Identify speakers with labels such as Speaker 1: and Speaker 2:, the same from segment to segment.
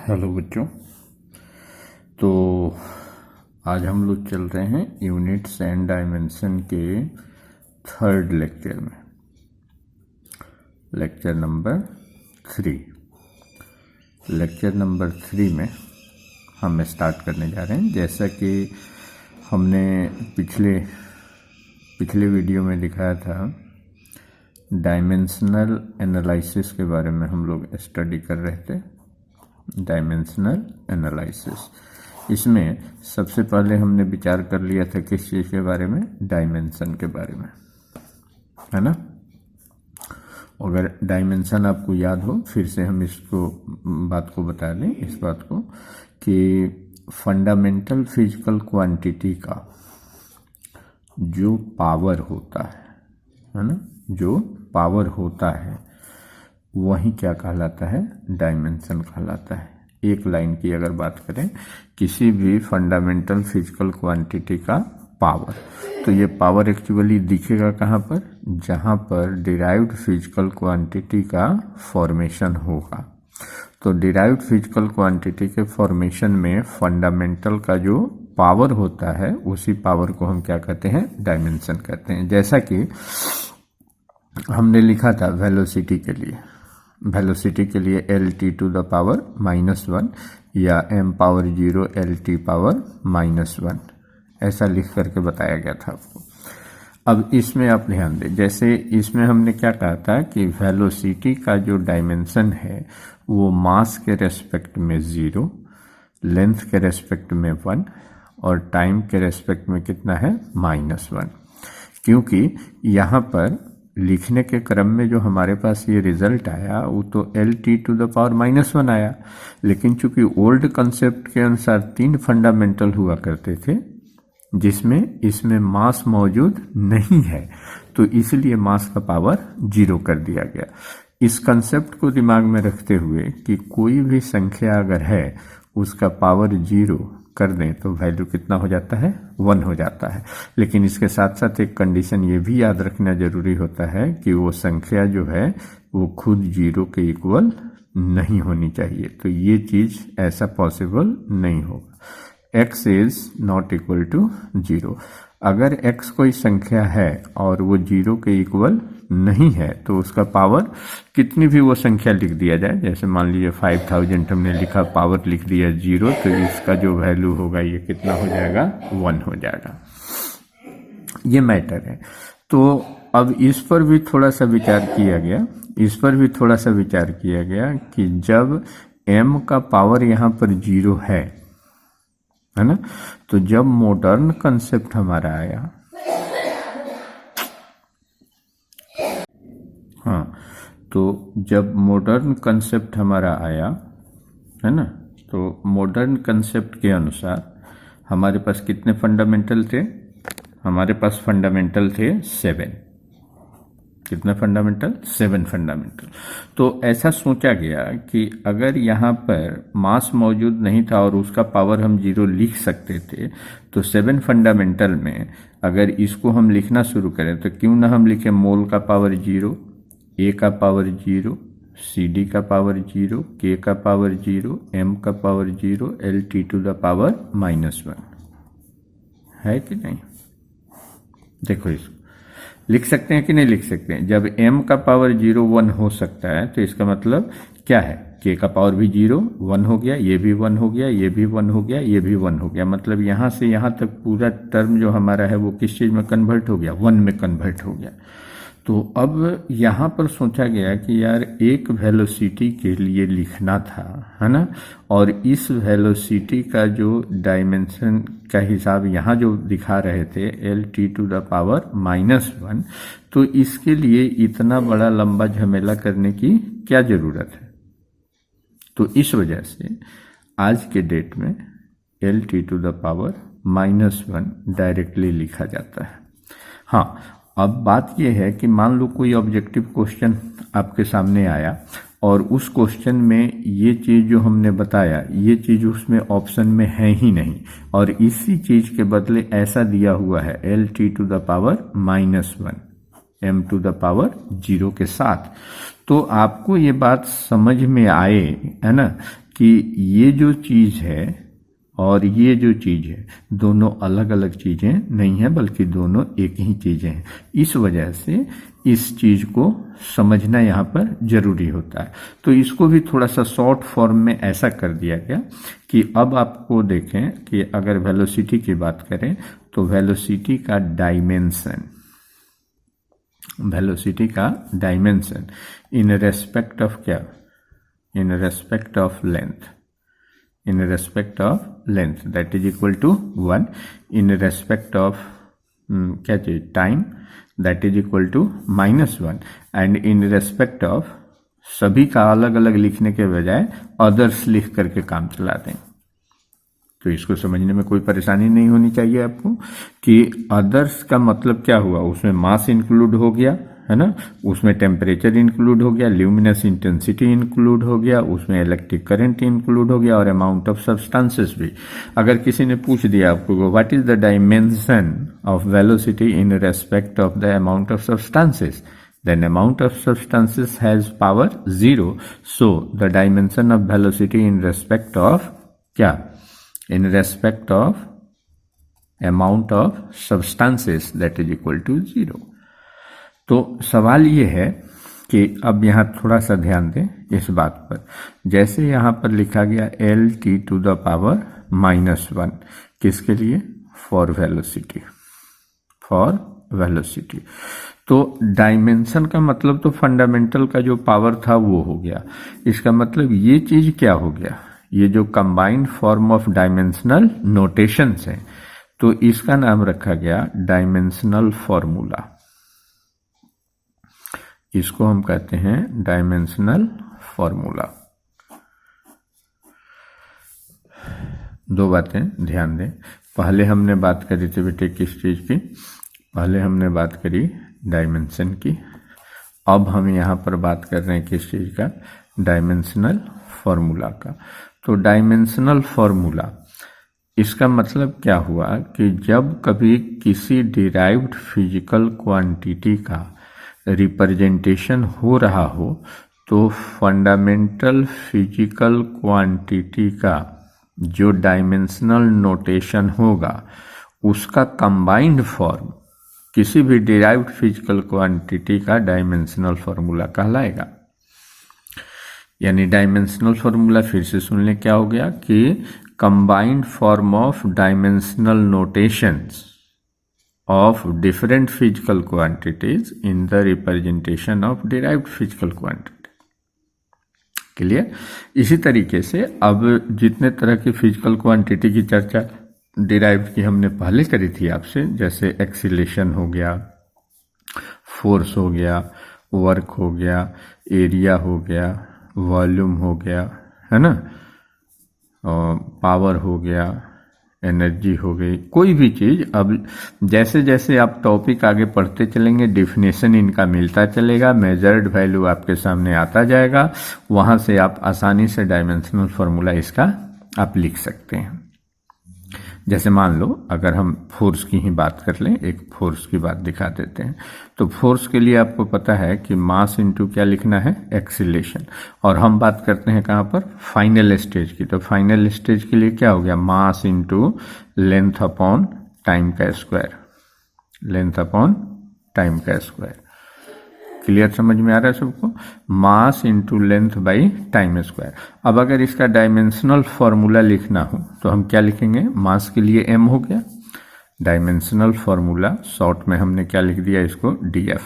Speaker 1: Hello बच्चों। तो आज हम लोग चल रहे हैं यूनिट्स एंड डायमेंशन के थर्ड लेक्चर में, लेक्चर नंबर 3। लेक्चर नंबर 3 में हम स्टार्ट करने जा रहे हैं। जैसा कि हमने पिछले वीडियो में दिखाया था, डायमेंशनल एनालिसिस के बारे में हम लोग स्टडी कर रहे थे। डायमेंशनल एनालिसिस, इसमें सबसे पहले हमने विचार कर लिया था किस चीज़ के बारे में, डायमेंशन के बारे में, है ना। अगर डायमेंशन आपको याद हो, फिर से हम इसको बात को बता दें, इस बात को कि फंडामेंटल फिजिकल क्वांटिटी का जो पावर होता है ना, जो पावर होता है वही क्या कहलाता है, डायमेंशन कहलाता है। एक लाइन की अगर बात करें, किसी भी फंडामेंटल फिजिकल क्वांटिटी का पावर, तो ये पावर एक्चुअली दिखेगा कहाँ पर, जहाँ पर डिराइव्ड फिजिकल क्वांटिटी का फॉर्मेशन होगा। तो डिराइव्ड फिजिकल क्वांटिटी के फॉर्मेशन में फंडामेंटल का जो पावर होता है, उसी पावर को हम क्या कहते हैं, डायमेंशन कहते हैं। जैसा कि हमने लिखा था वेलोसिटी के लिए L_T⁻⁻1 या m⁻0 L⁻⁻1 ऐसा लिख करके बताया गया था आपको। अब इसमें आप ध्यान दें, जैसे इसमें हमने क्या कहा था कि वेलोसिटी का जो डायमेंशन है वो मास के रेस्पेक्ट में 0, लेंथ के रेस्पेक्ट में 1 और टाइम के रेस्पेक्ट में कितना है, -1। क्योंकि यहाँ पर लिखने के क्रम में जो हमारे पास ये रिजल्ट आया वो तो L⁻⁻1 आया, लेकिन चूंकि ओल्ड कंसेप्ट के अनुसार 3 फंडामेंटल हुआ करते थे जिसमें इसमें मास मौजूद नहीं है, तो इसलिए मास का पावर 0 कर दिया गया। इस कंसेप्ट को दिमाग में रखते हुए कि कोई भी संख्या अगर है उसका पावर 0 कर दें तो वैल्यू कितना हो जाता है, 1 हो जाता है। लेकिन इसके साथ साथ एक कंडीशन ये भी याद रखना जरूरी होता है कि वो संख्या जो है वो खुद 0 के इक्वल नहीं होनी चाहिए। तो ये चीज़ ऐसा पॉसिबल नहीं होगा। x is not equal to 0। अगर x कोई संख्या है और वो 0 के इक्वल नहीं है तो उसका पावर कितनी भी वो संख्या लिख दिया जाए, जैसे मान लीजिए 5000 हमने लिखा, पावर लिख दिया 0, तो इसका जो वैल्यू होगा ये कितना हो जाएगा, 1 हो जाएगा। ये मैटर है। तो अब इस पर भी थोड़ा सा विचार किया गया कि जब m का पावर यहाँ पर 0 है ना, तो जब मॉडर्न कंसेप्ट हमारा आया, तो जब मॉडर्न कंसेप्ट हमारा आया है ना, तो मॉडर्न कंसेप्ट के अनुसार हमारे पास कितने फंडामेंटल थे, हमारे पास फंडामेंटल थे 7। कितना फंडामेंटल, 7 फंडामेंटल। तो ऐसा सोचा गया कि अगर यहाँ पर मास मौजूद नहीं था और उसका पावर हम 0 लिख सकते थे, तो 7 फंडामेंटल में अगर इसको हम लिखना शुरू करें तो क्यों ना हम लिखें मोल का पावर 0, A का पावर 0, CD का पावर 0, K का पावर 0, M का पावर 0, L⁻⁻1 है कि नहीं। देखो इसको लिख सकते हैं कि नहीं लिख सकते हैं। जब m का पावर 0 1 हो सकता है तो इसका मतलब क्या है, k का पावर भी 0 1 हो गया, ये भी 1 हो गया, ये भी 1 हो गया, ये भी 1 हो गया। मतलब यहाँ से यहाँ तक पूरा टर्म जो हमारा है वो किस चीज़ में कन्वर्ट हो गया, 1 में कन्वर्ट हो गया। तो अब यहाँ पर सोचा गया कि यार एक वेलोसिटी के लिए लिखना था, है ना, और इस वेलोसिटी का जो डायमेंशन का हिसाब यहाँ जो दिखा रहे थे L⁻⁻1, तो इसके लिए इतना बड़ा लंबा झमेला करने की क्या ज़रूरत है। तो इस वजह से आज के डेट में L⁻⁻1 डायरेक्टली लिखा जाता है। हाँ, अब बात यह है कि मान लो कोई ऑब्जेक्टिव क्वेश्चन आपके सामने आया और उस क्वेश्चन में ये चीज़ जो हमने बताया, ये चीज़ उसमें ऑप्शन में है ही नहीं, और इसी चीज़ के बदले ऐसा दिया हुआ है L⁻⁻1 m⁻0 के साथ, तो आपको ये बात समझ में आए, है ना, कि ये जो चीज़ है और ये जो चीज़ है दोनों अलग अलग चीज़ें नहीं है, बल्कि दोनों एक ही चीज़ें हैं। इस वजह से इस चीज़ को समझना यहाँ पर जरूरी होता है। तो इसको भी थोड़ा सा शॉर्ट फॉर्म में ऐसा कर दिया गया कि अब आपको देखें कि अगर वेलोसिटी की बात करें तो वेलोसिटी का डायमेंशन, वेलोसिटी का डायमेंशन इन रेस्पेक्ट ऑफ क्या, in respect of length, in respect of length that is equal to 1, in respect of क्या चाहिए time that is equal to -1, and in respect of सभी का अलग अलग लिखने के बजाय अदर्स लिख करके काम चलाते हैं। तो इसको समझने में कोई परेशानी नहीं होनी चाहिए आपको कि अदर्स का मतलब क्या हुआ, उसमें मास इंक्लूड हो गया है ना, उसमें टेम्परेचर इंक्लूड हो गया, ल्यूमिनस इंटेंसिटी इंक्लूड हो गया, उसमें इलेक्ट्रिक करंट इंक्लूड हो गया और अमाउंट ऑफ सब्सटेंसेस भी। अगर किसी ने पूछ दिया आपको what is the dimension of velocity in respect of the amount of substances, then amount of substances has power 0, so the dimension of velocity in respect of क्या, in respect of amount of substances that is equal to 0। तो सवाल ये है कि अब यहाँ थोड़ा सा ध्यान दें इस बात पर, जैसे यहाँ पर लिखा गया LT to the power -1 किसके लिए, फॉर वेलोसिटी, फॉर वेलोसिटी। तो डायमेंशन का मतलब तो फंडामेंटल का जो पावर था वो हो गया, इसका मतलब ये चीज क्या हो गया, ये जो combined form of dimensional notations है, तो इसका नाम रखा गया डायमेंशनल फॉर्मूला। इसको हम कहते हैं डायमेंशनल फॉर्मूला। दो बातें ध्यान दें, पहले हमने बात करी थी बेटे किस चीज की, पहले हमने बात करी डायमेंशन की, अब हम यहाँ पर बात कर रहे हैं किस चीज का, डायमेंशनल फॉर्मूला का। तो डायमेंशनल फॉर्मूला इसका मतलब क्या हुआ कि जब कभी किसी डिराइव्ड फिजिकल क्वांटिटी का रिप्रेजेंटेशन हो रहा हो तो फंडामेंटल फिजिकल क्वांटिटी का जो डायमेंशनल नोटेशन होगा उसका कंबाइंड फॉर्म किसी भी डिराइव्ड फिजिकल क्वांटिटी का डायमेंशनल फॉर्मूला कहलाएगा। यानी डायमेंशनल फॉर्मूला फिर से सुन लें, क्या हो गया कि combined form of dimensional notations of different physical quantities in the representation of derived physical quantity। Clear. इसी तरीके से अब जितने तरह की फिजिकल क्वांटिटी की चर्चा डिराइव्ड की हमने पहले करी थी आपसे, जैसे एक्सीलेशन हो गया, फोर्स हो गया, वर्क हो गया, एरिया हो गया, वॉल्यूम हो गया, है ना, और पावर हो गया, एनर्जी हो गई, कोई भी चीज़। अब जैसे जैसे आप टॉपिक आगे पढ़ते चलेंगे डिफिनेशन इनका मिलता चलेगा, मेजर्ड वैल्यू आपके सामने आता जाएगा, वहाँ से आप आसानी से डायमेंशनल फार्मूला इसका आप लिख सकते हैं। जैसे मान लो अगर हम फोर्स की ही बात कर लें, एक फोर्स की बात दिखा देते हैं। तो फोर्स के लिए आपको पता है कि मास इंटू क्या लिखना है, एक्सीलेशन, और हम बात करते हैं कहाँ पर, फाइनल स्टेज की। तो फाइनल स्टेज के लिए क्या हो गया, mass into length upon time का स्क्वायर, लेंथ अपॉन टाइम का स्क्वायर। क्लियर, समझ में आ रहा है सबको, mass into length by time square. अब अगर इसका डायमेंशनल फॉर्मूला लिखना हो तो हम क्या लिखेंगे, मास के लिए m हो गया, डायमेंशनल फॉर्मूला शॉर्ट में हमने क्या लिख दिया इसको, df।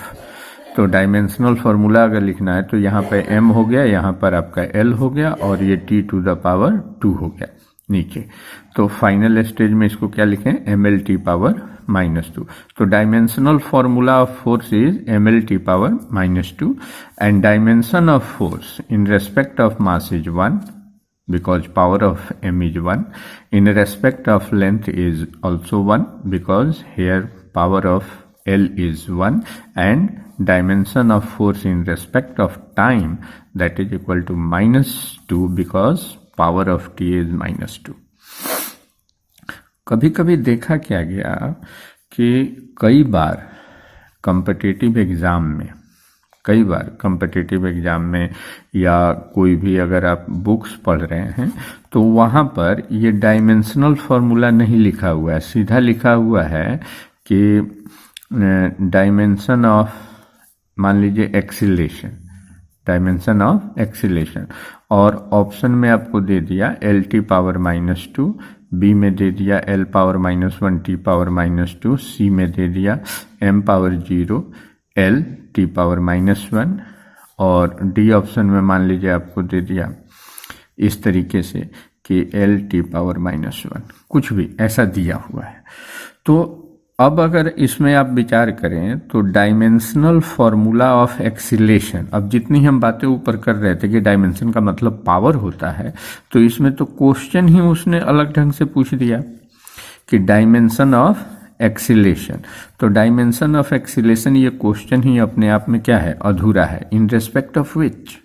Speaker 1: तो डायमेंशनल फॉर्मूला अगर लिखना है तो यहाँ पे m हो गया, यहाँ पर आपका l हो गया, और ये t टू द पावर 2 हो गया नीचे। तो फाइनल स्टेज में इसको क्या लिखें, mlt पावर -2। तो dimensional formula of force is mlt power -2 and dimension of force in respect of mass is 1 because power of m is 1, in respect of length is also 1 because here power of L is 1, and dimension of force in respect of time that is equal to -2 because power of T is -2। कभी कभी देखा क्या गया कि कई बार competitive exam में कई बार competitive exam में या कोई भी अगर आप बुक्स पढ़ रहे हैं तो वहाँ पर ये डायमेंशनल फार्मूला नहीं लिखा हुआ है, सीधा लिखा हुआ है कि डायमेंशन ऑफ, मान लीजिए एक्सीलरेशन, डायमेंशन ऑफ एक्सीलरेशन, और ऑप्शन में आपको दे दिया LT पावर -2, बी में दे दिया L पावर -1 T पावर -2, सी में दे दिया M power 0 L T power -1, और डी ऑप्शन में मान लीजिए आपको दे दिया इस तरीके से कि L T पावर -1, कुछ भी ऐसा दिया हुआ है। तो अब अगर इसमें आप विचार करें तो डायमेंशनल फार्मूला ऑफ एक्सीलरेशन, अब जितनी हम बातें ऊपर कर रहे थे कि डायमेंशन का मतलब पावर होता है, तो इसमें तो क्वेश्चन ही उसने अलग ढंग से पूछ दिया कि डायमेंशन ऑफ एक्सीलरेशन। तो डायमेंशन ऑफ एक्सीलरेशन ये क्वेश्चन ही अपने आप में क्या है, अधूरा है। In respect of which,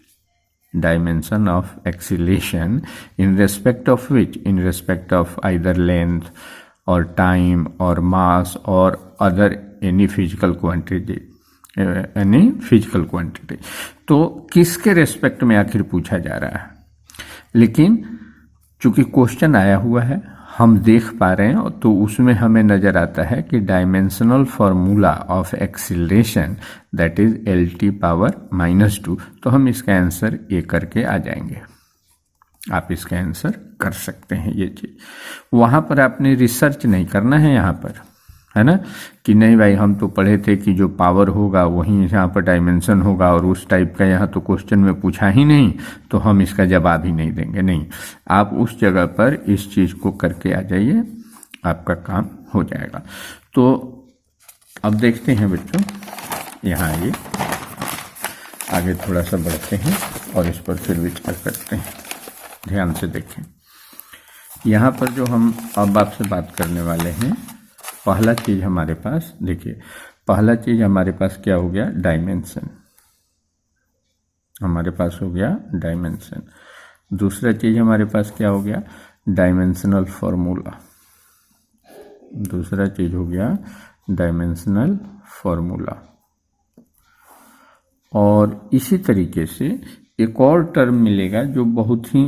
Speaker 1: dimension of acceleration in respect of which, in respect of either length और टाइम और मास और other any physical quantity, any physical quantity. तो किसके रेस्पेक्ट में आखिर पूछा जा रहा है, लेकिन चूंकि क्वेश्चन आया हुआ है, हम देख पा रहे हैं, तो उसमें हमें नजर आता है कि dimensional formula of acceleration that is LT power -2। तो हम इसका आंसर ये करके आ जाएंगे। आप इसका आंसर कर सकते हैं ये चीज। वहां पर आपने रिसर्च नहीं करना है यहाँ पर, है ना, कि नहीं भाई हम तो पढ़े थे कि जो पावर होगा वहीं यहाँ पर डायमेंशन होगा, और उस टाइप का यहाँ तो क्वेश्चन में पूछा ही नहीं, तो हम इसका जवाब ही नहीं देंगे। नहीं, आप उस जगह पर इस चीज को करके आ जाइए, आपका काम हो जाएगा। तो अब देखते हैं बच्चों, यहाँ आइए, आगे थोड़ा सा बढ़ते हैं और इस पर फिर विचार करते हैं। ध्यान से देखें, यहाँ पर जो हम अब आपसे बात करने वाले हैं, पहला चीज हमारे पास, देखिए पहला चीज हमारे पास क्या हो गया, डायमेंशन, हमारे पास हो गया डायमेंशन। दूसरा चीज हमारे पास क्या हो गया, डायमेंशनल फार्मूला, दूसरा चीज हो गया डायमेंशनल फार्मूला। और इसी तरीके से एक और टर्म मिलेगा जो बहुत ही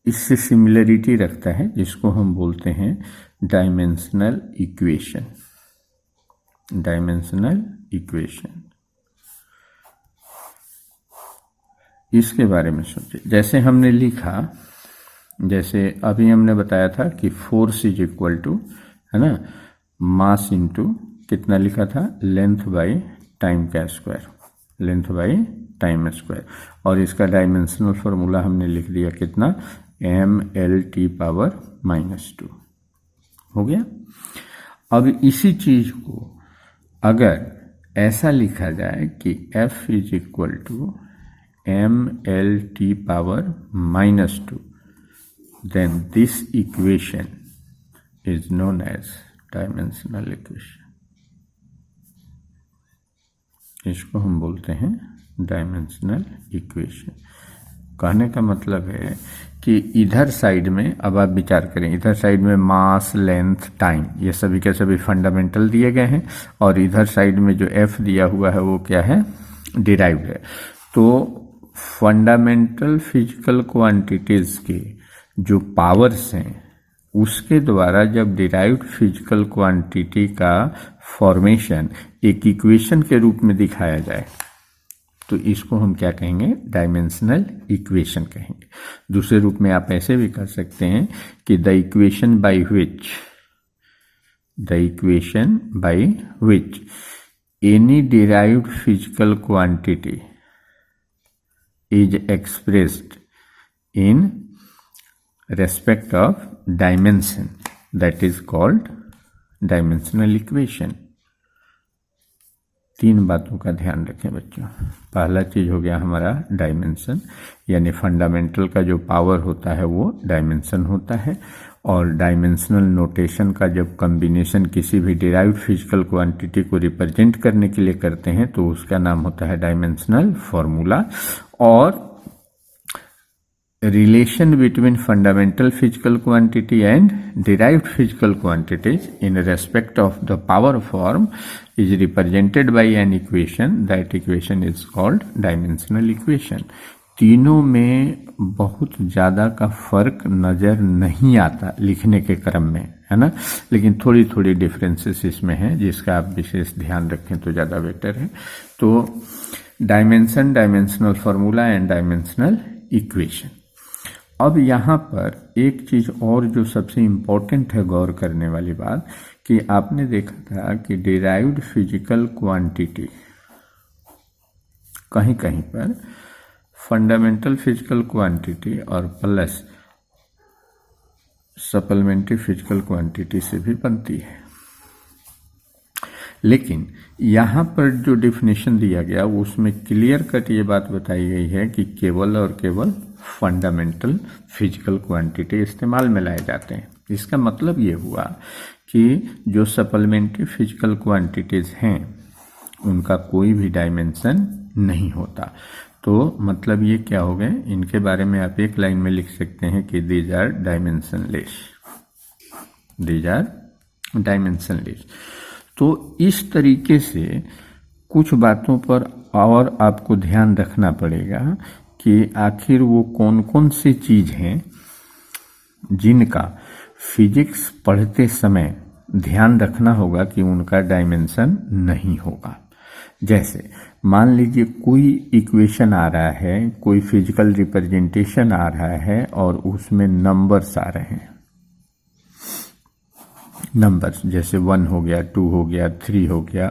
Speaker 1: इससे सिमिलरिटी रखता है, जिसको हम बोलते हैं डायमेंशनल इक्वेशन, डायमेंशनल इक्वेशन। इसके बारे में सोचिए, जैसे हमने लिखा, जैसे अभी हमने बताया था कि फोर्स इज इक्वल टू, है ना, मास इनटू कितना लिखा था, लेंथ बाय टाइम का square, length by time square, और इसका डायमेंशनल फार्मूला हमने लिख दिया कितना, MLT पावर -2 हो गया। अब इसी चीज को अगर ऐसा लिखा जाए कि F is equal to MLT power -2, then this equation is known as dimensional equation. इसको हम बोलते हैं डायमेंशनल इक्वेशन। कहने का मतलब है कि इधर साइड में, अब आप विचार करें, इधर साइड में मास, लेंथ, टाइम, ये सभी के सभी फंडामेंटल दिए गए हैं, और इधर साइड में जो F दिया हुआ है वो क्या है, डिराइव्ड है। तो फंडामेंटल फिजिकल क्वांटिटीज के जो पावर्स हैं उसके द्वारा जब डिराइव्ड फिजिकल क्वांटिटी का फॉर्मेशन एक इक्वेशन के रूप में दिखाया जाए तो इसको हम क्या कहेंगे, डायमेंशनल इक्वेशन कहेंगे। दूसरे रूप में आप ऐसे भी कर सकते हैं कि the equation by which any derived physical quantity is expressed in respect of dimension, that is called dimensional equation। तीन बातों का ध्यान रखें बच्चों। पहला चीज हो गया हमारा डायमेंशन, यानी फंडामेंटल का जो पावर होता है वो डायमेंशन होता है, और डायमेंशनल नोटेशन का जब कॉम्बिनेशन किसी भी डिराइव्ड फिजिकल क्वांटिटी को रिप्रेजेंट करने के लिए करते हैं तो उसका नाम होता है डायमेंशनल फॉर्मूला। और relation between fundamental physical quantity and derived physical quantities in respect of the power form is represented by an equation. That equation is called dimensional equation. तीनों में बहुत ज़्यादा का फर्क नज़र नहीं आता लिखने के क्रम में, है ना, लेकिन थोड़ी थोड़ी डिफरेंसेस इसमें हैं जिसका आप विशेष ध्यान रखें तो ज़्यादा बेटर है. तो dimension, dimensional formula and dimensional equation. अब यहाँ पर एक चीज़ और जो सबसे इम्पोर्टेंट है गौर करने वाली बात, कि आपने देखा था कि डिराइव्ड फिजिकल क्वांटिटी कहीं कहीं पर फंडामेंटल फिजिकल क्वांटिटी और प्लस सप्लीमेंट्री फिजिकल क्वांटिटी से भी बनती है. लेकिन यहाँ पर जो डिफिनेशन दिया गया उसमें क्लियर कट ये बात बताई गई है कि केवल और केवल फंडामेंटल फिजिकल क्वांटिटी इस्तेमाल में लाए जाते हैं. इसका मतलब ये हुआ कि जो सप्लीमेंट्री फिजिकल क्वांटिटीज़ हैं उनका कोई भी डायमेंशन नहीं होता. तो मतलब ये क्या हो गए, इनके बारे में आप एक लाइन में लिख सकते हैं कि these are dimensionless, these are dimensionless. तो इस तरीके से कुछ बातों पर और आपको ध्यान रखना पड़ेगा कि आखिर वो कौन कौन सी चीज़ हैं जिनका फिजिक्स पढ़ते समय ध्यान रखना होगा कि उनका डायमेंशन नहीं होगा. जैसे मान लीजिए कोई इक्वेशन आ रहा है, कोई फिजिकल रिप्रेजेंटेशन आ रहा है और उसमें नंबर्स आ रहे हैं. नंबर्स जैसे 1 हो गया, 2 हो गया, 3 हो गया,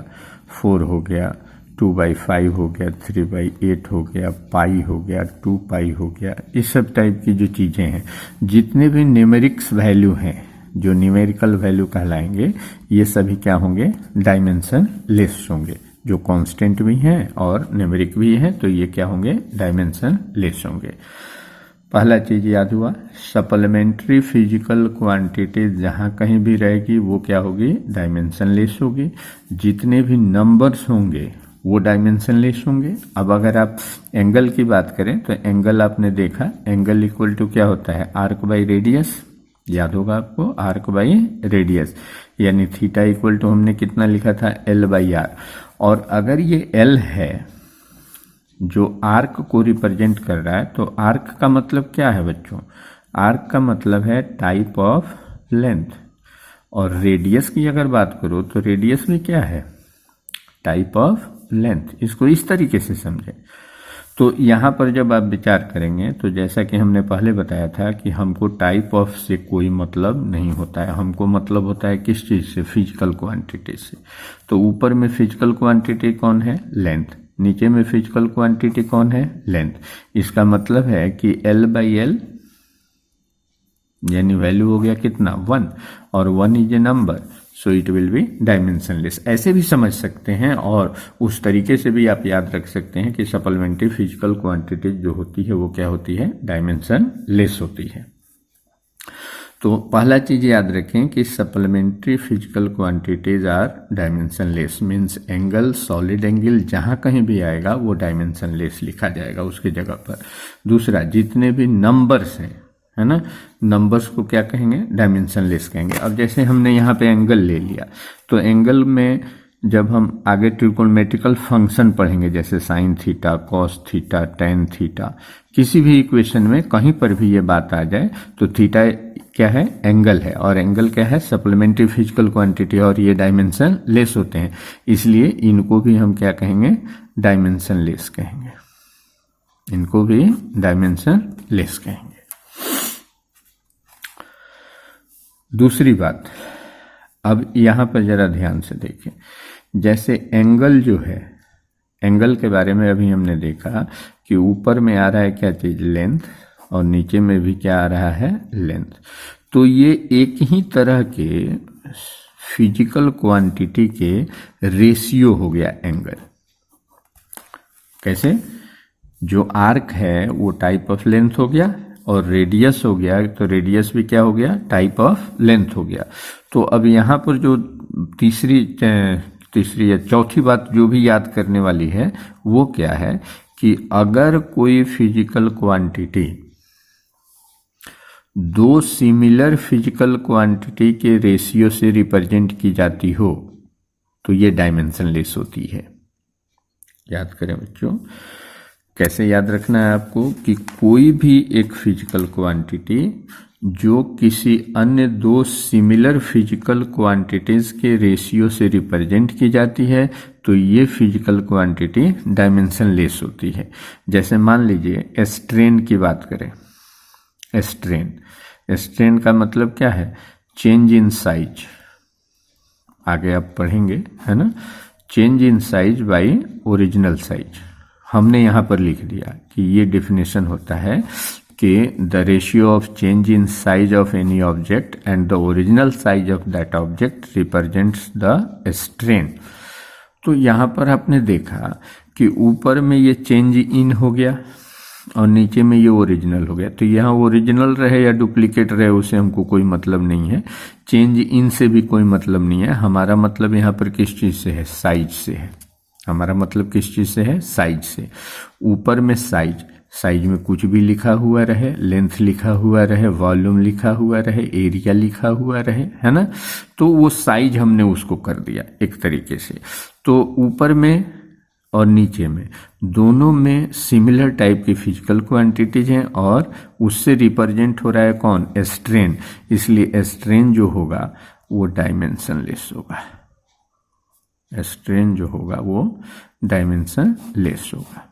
Speaker 1: 4 हो गया, 2/5 हो गया, 3/8 हो गया, पाई हो गया, 2 पाई हो गया. इस सब टाइप की जो चीज़ें हैं, जितने भी न्यूमेरिक्स वैल्यू हैं, जो न्यूमेरिकल वैल्यू कहलाएंगे, ये सभी क्या होंगे, डायमेंशन लेस होंगे. जो कांस्टेंट भी हैं और न्यूमेरिक भी हैं तो ये क्या होंगे, डायमेंशन लेस होंगे. पहला चीज़ याद हुआ, सप्लीमेंट्री फिजिकल क्वांटिटी जहाँ कहीं भी रहेगी वो क्या होगी, डायमेंशन लेस होगी. जितने भी नंबर्स होंगे वो डायमेंशन लेस होंगे. अब अगर आप एंगल की बात करें तो एंगल आपने देखा, एंगल इक्वल टू क्या होता है, आर्क बाई रेडियस. याद होगा आपको, आर्क बाई रेडियस. यानी थीटा इक्वल टू हमने कितना लिखा था, L/R. और अगर ये L है जो आर्क को रिप्रेजेंट कर रहा है, तो आर्क का मतलब क्या है बच्चों, आर्क का मतलब है टाइप ऑफ लेंथ. और रेडियस की अगर बात करो तो रेडियस भी क्या है, टाइप ऑफ लेंथ. इसको इस तरीके से समझें. तो यहाँ पर जब आप विचार करेंगे तो जैसा कि हमने पहले बताया था कि हमको टाइप ऑफ से कोई मतलब नहीं होता है, हमको मतलब होता है किस चीज़ से, फिजिकल क्वांटिटी से. तो ऊपर में फिजिकल क्वांटिटी कौन है, लेंथ. नीचे में फिजिकल क्वांटिटी कौन है, लेंथ. इसका मतलब है कि L/L यानी वैल्यू हो गया कितना, 1, और 1 is a number, so it will be dimensionless. ऐसे भी समझ सकते हैं और उस तरीके से भी आप याद रख सकते हैं कि सप्लीमेंट्री फिजिकल क्वांटिटी जो होती है वो क्या होती है, डायमेंशन लेस होती है. तो पहला चीज़ याद रखें कि supplementary physical quantities are dimensionless. Means angle, solid angle जहाँ कहीं भी आएगा वो डायमेंशन लेस लिखा जाएगा उसकी जगह पर. दूसरा, जितने भी नंबर्स हैं, है ना, नंबर्स को क्या कहेंगे, डायमेंशन लेस कहेंगे. अब जैसे हमने यहाँ पे एंगल ले लिया, तो एंगल में जब हम आगे ट्रिगोनोमेट्रिकल फंक्शन पढ़ेंगे जैसे sine theta, cos theta, tan theta, किसी भी इक्वेशन में कहीं पर भी ये बात आ जाए तो थीटा क्या है, एंगल है, और एंगल क्या है, सप्लीमेंट्री फिजिकल क्वांटिटी, और ये डायमेंशन लेस होते हैं. इसलिए इनको भी हम क्या कहेंगे, डायमेंशन लेस कहेंगे. इनको भी डायमेंशन लेस कहेंगे. दूसरी बात, अब यहाँ पर जरा ध्यान से देखें. जैसे एंगल जो है, एंगल के बारे में अभी हमने देखा कि ऊपर में आ रहा है क्या चीज़, लेंथ, और नीचे में भी क्या आ रहा है, लेंथ. तो ये एक ही तरह के फिजिकल क्वांटिटी के रेशियो हो गया एंगल. कैसे, जो आर्क है वो टाइप ऑफ लेंथ हो गया और रेडियस हो गया, तो रेडियस भी क्या हो गया, टाइप ऑफ लेंथ हो गया. तो अब यहाँ पर जो तीसरी या चौथी बात जो भी याद करने वाली है वो क्या है कि अगर कोई फिजिकल क्वांटिटी दो सिमिलर फिजिकल क्वांटिटी के रेशियो से रिप्रेजेंट की जाती हो तो ये डायमेंशनलेस होती है। याद करें बच्चों, कैसे याद रखना है आपको कि कोई भी एक फिजिकल क्वांटिटी जो किसी अन्य दो सिमिलर फिजिकल क्वांटिटीज के रेशियो से रिप्रेजेंट की जाती है तो ये फिजिकल क्वांटिटी डायमेंशनलेस होती है। जैसे मान लीजिए स्ट्रेन की बात करें, स्ट्रेन का मतलब क्या है? चेंज इन साइज, आगे आप पढ़ेंगे है ना, change in size by original size. हमने यहाँ पर लिख दिया कि ये डेफिनेशन होता है कि the ratio of change in size of any object and the original size of that object represents the strain. तो यहाँ पर आपने देखा कि ऊपर में ये चेंज इन हो गया और नीचे में ये ओरिजिनल हो गया। तो यहाँ ओरिजिनल रहे या डुप्लीकेट रहे उससे हमको कोई मतलब नहीं है, चेंज इन से भी कोई मतलब नहीं है। हमारा मतलब यहाँ पर किस चीज़ से है? साइज से है। हमारा मतलब किस चीज़ से है? साइज से। ऊपर में साइज में कुछ भी लिखा हुआ रहे, लेंथ लिखा हुआ रहे, वॉल्यूम लिखा हुआ रहे, एरिया लिखा हुआ रहे, है ना, तो वो साइज हमने उसको कर दिया एक तरीके से। तो ऊपर में और नीचे में दोनों में सिमिलर टाइप की फिजिकल क्वांटिटीज हैं और उससे रिप्रेजेंट हो रहा है कौन? स्ट्रेन। इसलिए स्ट्रेन जो होगा वो डायमेंशनलेस होगा। स्ट्रेन जो होगा वो डायमेंशनलेस होगा।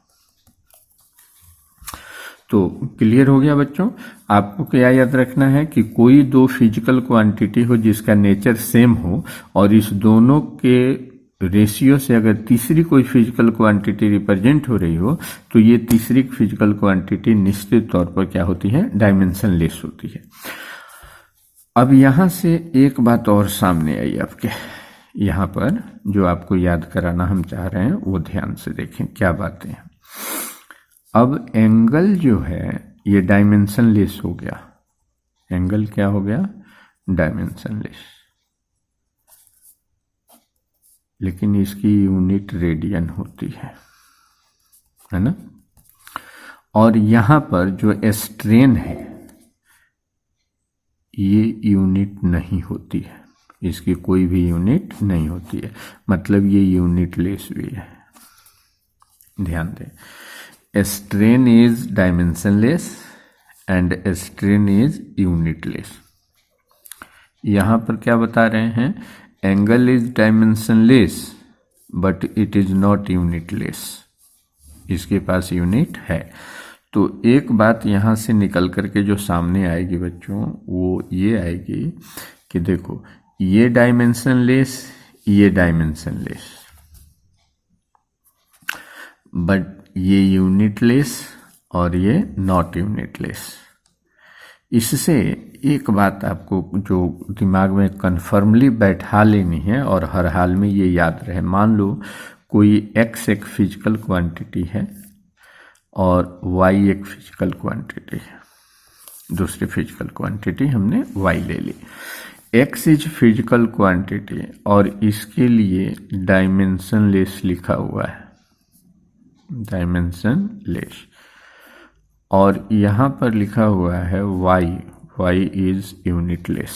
Speaker 1: तो क्लियर हो गया बच्चों? आपको क्या याद रखना है कि कोई दो फिजिकल क्वांटिटी हो जिसका नेचर सेम हो और इस दोनों के रेशियो से अगर तीसरी कोई फिजिकल क्वांटिटी रिप्रेजेंट हो रही हो तो ये तीसरी फिजिकल क्वांटिटी निश्चित तौर पर क्या होती है? डायमेंशनलेस होती है। अब यहां से एक बात और सामने आई आपके, यहाँ पर जो आपको याद कराना हम चाह रहे हैं वो ध्यान से देखें क्या बातें हैं। अब एंगल जो है ये डायमेंशनलेस हो गया। एंगल क्या हो गया? डायमेंशनलेस। लेकिन इसकी यूनिट रेडियन होती है ना। और यहाँ पर जो स्ट्रेन है ये यूनिट नहीं होती है, इसकी कोई भी यूनिट नहीं होती है, मतलब ये यूनिटलेस भी है। ध्यान दें, strain is dimensionless and strain is unitless. यहाँ पर क्या बता रहे हैं? Angle is dimensionless but it is not unitless. इसके पास यूनिट है। तो एक बात यहाँ से निकल करके जो सामने आएगी बच्चों वो ये आएगी कि देखो ये डायमेंशनलेस, ये डायमेंशनलेस, बट ये यूनिटलेस और ये नॉट यूनिटलेस। इससे एक बात आपको जो दिमाग में कन्फर्मली बैठा लेनी है और हर हाल में ये याद रहे। मान लो कोई x एक फिजिकल क्वांटिटी है और y एक फिजिकल क्वांटिटी है, दूसरी फिजिकल क्वांटिटी हमने y ले ली। x इज फिजिकल क्वांटिटी और इसके लिए डायमेंशनलेस लिखा हुआ है, डायमेंशनलेस। और यहाँ पर लिखा हुआ है y इज यूनिटलेस।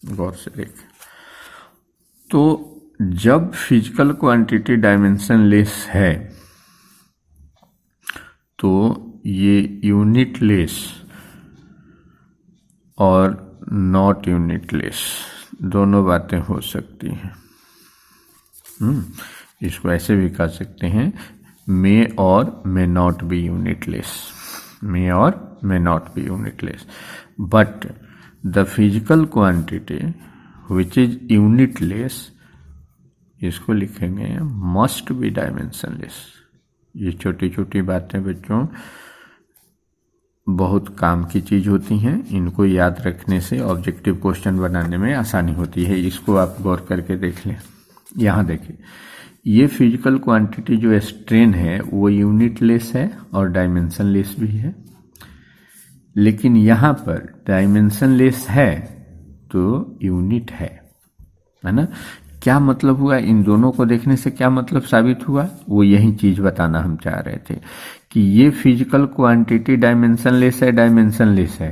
Speaker 1: गौर से देख, तो जब फिजिकल क्वांटिटी डायमेंशनलेस है तो ये यूनिटलेस और नॉट यूनिटलेस दोनों बातें हो सकती हैं। इसको ऐसे भी कह सकते हैं, मे और मे नॉट बी यूनिटलेस, मे और may not B unitless, but the physical quantity which is unitless, इसको लिखेंगे मस्ट बी डायमेंशनलेस। ये छोटी छोटी बातें बच्चों बहुत काम की चीज़ होती हैं, इनको याद रखने से ऑब्जेक्टिव क्वेश्चन बनाने में आसानी होती है। इसको आप गौर करके देख लें। यहाँ देखिए, ये फिजिकल क्वांटिटी जो स्ट्रेन है वो यूनिटलेस है और डायमेंशनलेस भी है, लेकिन यहाँ पर डायमेंशनलेस है तो यूनिट है ना। क्या मतलब हुआ? इन दोनों को देखने से क्या मतलब साबित हुआ? वो यही चीज बताना हम चाह रहे थे कि ये फिजिकल क्वांटिटी डायमेंशनलेस है, डायमेंशनलेस है,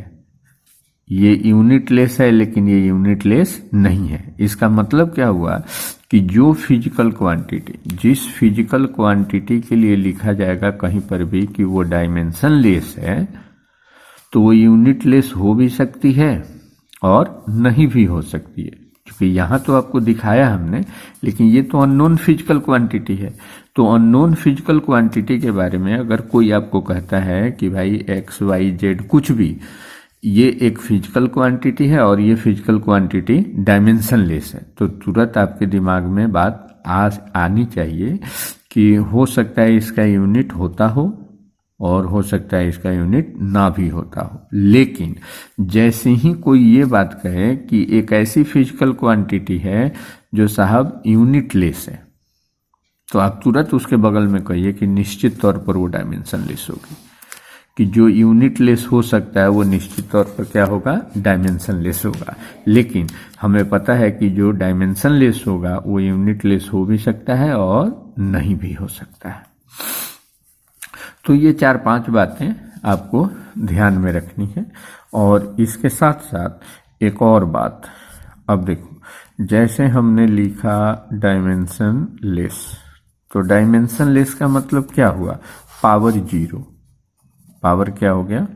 Speaker 1: ये यूनिट लेस है लेकिन ये यूनिट लेस नहीं है। इसका मतलब क्या हुआ कि जो फिजिकल क्वांटिटी, जिस फिजिकल क्वांटिटी के लिए लिखा जाएगा कहीं पर भी कि वो डायमेंशन लेस है, तो वो यूनिट लेस हो भी सकती है और नहीं भी हो सकती है। क्योंकि यहाँ तो आपको दिखाया हमने, लेकिन ये तो अननोन फिजिकल क्वांटिटी है। तो अननोन फिजिकल क्वांटिटी के बारे में अगर कोई आपको कहता है कि भाई एक्स वाई जेड कुछ भी, ये एक फिजिकल क्वांटिटी है और ये फिजिकल क्वांटिटी डायमेंशन लेस है, तो तुरंत आपके दिमाग में बात आनी चाहिए कि हो सकता है इसका यूनिट होता हो और हो सकता है इसका यूनिट ना भी होता हो। लेकिन जैसे ही कोई ये बात कहे कि एक ऐसी फिजिकल क्वांटिटी है जो साहब यूनिट लेस है, तो आप तुरंत उसके बगल में कहिए कि निश्चित तौर पर वो डायमेंशन लेस होगी। कि जो यूनिट लेस हो सकता है वो निश्चित तौर पर क्या होगा, डायमेंशन लेस होगा। लेकिन हमें पता है कि जो डायमेंशन लेस होगा वो यूनिट लेस हो भी सकता है और नहीं भी हो सकता है। तो ये 4-5 बातें आपको ध्यान में रखनी है। और इसके साथ साथ एक और बात, अब देखो, जैसे हमने लिखा डायमेंशन लेस, तो डायमेंशन लेस का मतलब क्या हुआ, पावर 0। पावर क्या हो गया,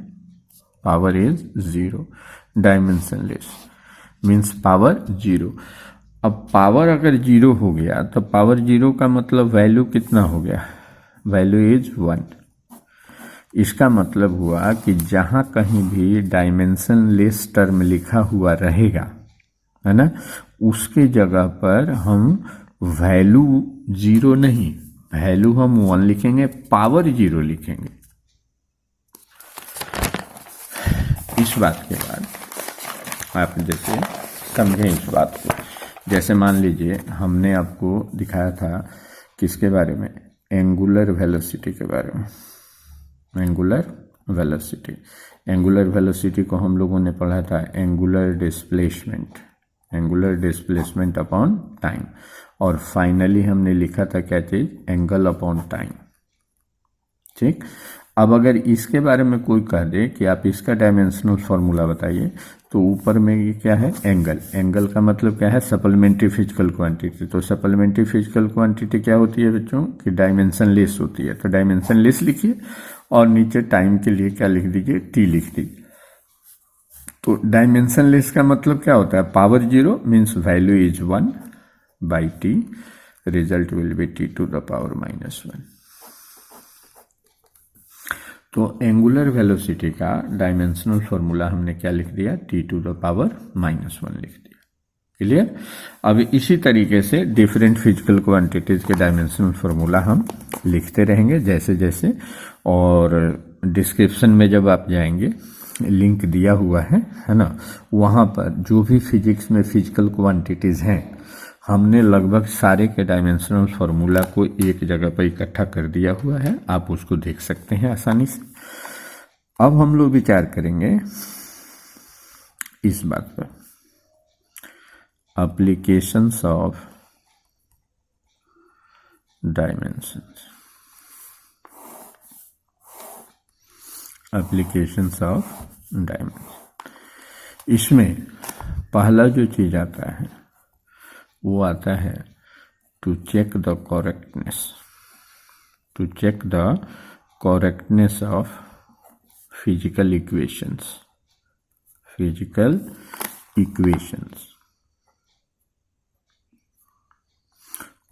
Speaker 1: power is 0। Dimension less means power 0। अब पावर अगर 0 हो गया तो पावर 0 का मतलब वैल्यू कितना हो गया, वैल्यू इज 1। इसका मतलब हुआ कि जहां कहीं भी डायमेंशन लेस टर्म लिखा हुआ रहेगा, है ना, उसके जगह पर हम वैल्यू 0 नहीं, वैल्यू हम 1 लिखेंगे, पावर 0 लिखेंगे। इस बात के बाद आप जैसे समझें इस बात को, जैसे मान लीजिए हमने आपको दिखाया था किसके बारे में, एंगुलर वेलोसिटी के बारे में। एंगुलर वेलोसिटी, एंगुलर वेलोसिटी को हम लोगों ने पढ़ा था angular displacement, angular displacement upon time. और फाइनली हमने लिखा था क्या चीज, एंगल अपॉन टाइम। ठीक, अब अगर इसके बारे में कोई कह दे कि आप इसका डायमेंशनल फॉर्मूला बताइए, तो ऊपर में ये क्या है, एंगल। एंगल का मतलब क्या है, सप्लीमेंट्री फिजिकल क्वांटिटी। तो सप्लीमेंट्री फिजिकल क्वांटिटी क्या होती है बच्चों, कि डायमेंशन लेस होती है। तो डायमेंशन लेस लिखिए और नीचे टाइम के लिए क्या लिख दीजिए, टी लिख दीजिए। तो डायमेंशन लेस का मतलब क्या होता है, power 0 means value is 1 by t, result will be t to the power -1। तो एंगुलर वेलोसिटी का डायमेंशनल फॉर्मूला हमने क्या लिख दिया, टी टू द पावर -1 लिख दिया। क्लियर। अब इसी तरीके से डिफरेंट फिजिकल क्वांटिटीज के डायमेंशनल फॉर्मूला हम लिखते रहेंगे जैसे जैसे। और डिस्क्रिप्शन में जब आप जाएंगे, लिंक दिया हुआ है ना, वहाँ पर जो भी फिजिक्स में फिजिकल क्वांटिटीज हैं, हमने लगभग सारे के डायमेंशनल फार्मूला को एक जगह पर इकट्ठा कर दिया हुआ है, आप उसको देख सकते हैं आसानी से। अब हम लोग विचार करेंगे इस बात पर, applications of dimensions, applications of dimension. इसमें पहला जो चीज आता है वो आता है to check the correctness, to check the correctness of physical equations, physical equations.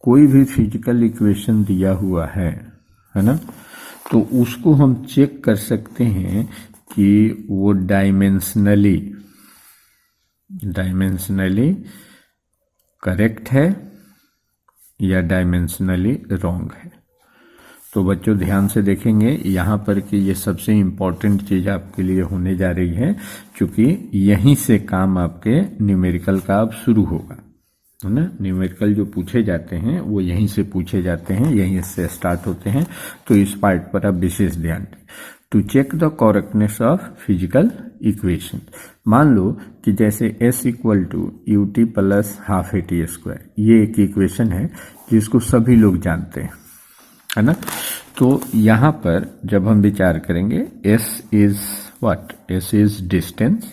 Speaker 1: कोई भी फिजिकल इक्वेशन दिया हुआ है ना, तो उसको हम चेक कर सकते हैं कि वो डायमेंशनली करेक्ट है या डायमेंशनली रॉन्ग है। तो बच्चों ध्यान से देखेंगे यहाँ पर कि ये सबसे इम्पोर्टेंट चीज़ आपके लिए होने जा रही है, क्योंकि यहीं से काम आपके न्यूमेरिकल का अब शुरू होगा, है ना। न्यूमेरिकल जो पूछे जाते हैं वो यहीं से पूछे जाते हैं, यहीं से स्टार्ट होते हैं। तो इस पार्ट पर आप विशेष ध्यान दें। To check the correctness of physical equation. मान लो कि जैसे s equal to u t plus half a t square, ये एक इक्वेशन है जिसको सभी लोग जानते हैं, है ना। तो यहाँ पर जब हम विचार करेंगे, s is what, s is distance,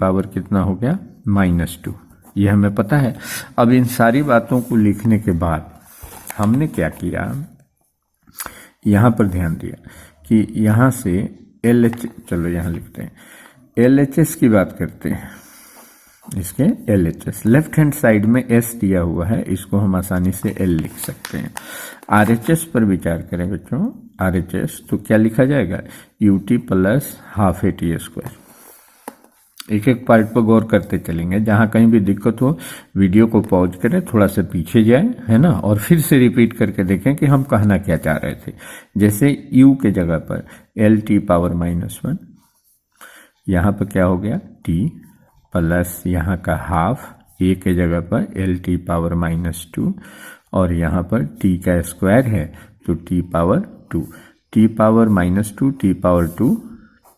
Speaker 1: power कितना हो गया -2, ये हमें पता है। अब इन सारी बातों को लिखने के बाद हमने क्या किया, यहाँ पर ध्यान दिया कि यहाँ से LH, चलो यहाँ लिखते हैं, LHS की बात करते हैं, इसके LHS लेफ्ट हैंड साइड में S दिया हुआ है, इसको हम आसानी से L लिख सकते हैं। RHS पर विचार करें बच्चों, RHS तो क्या लिखा जाएगा, UT प्लस हाफ AT²। एक एक पार्ट पर गौर करते चलेंगे, जहां कहीं भी दिक्कत हो वीडियो को पॉज करें, थोड़ा सा पीछे जाए, है ना, और फिर से रिपीट करके देखें कि हम कहना क्या चाह रहे थे। जैसे U के जगह पर LT पावर -1, यहाँ पर क्या हो गया T प्लस यहाँ का हाफ, A के जगह पर LT पावर -2, और यहाँ पर T का स्क्वायर है तो T power 2, T power -2, T power 2,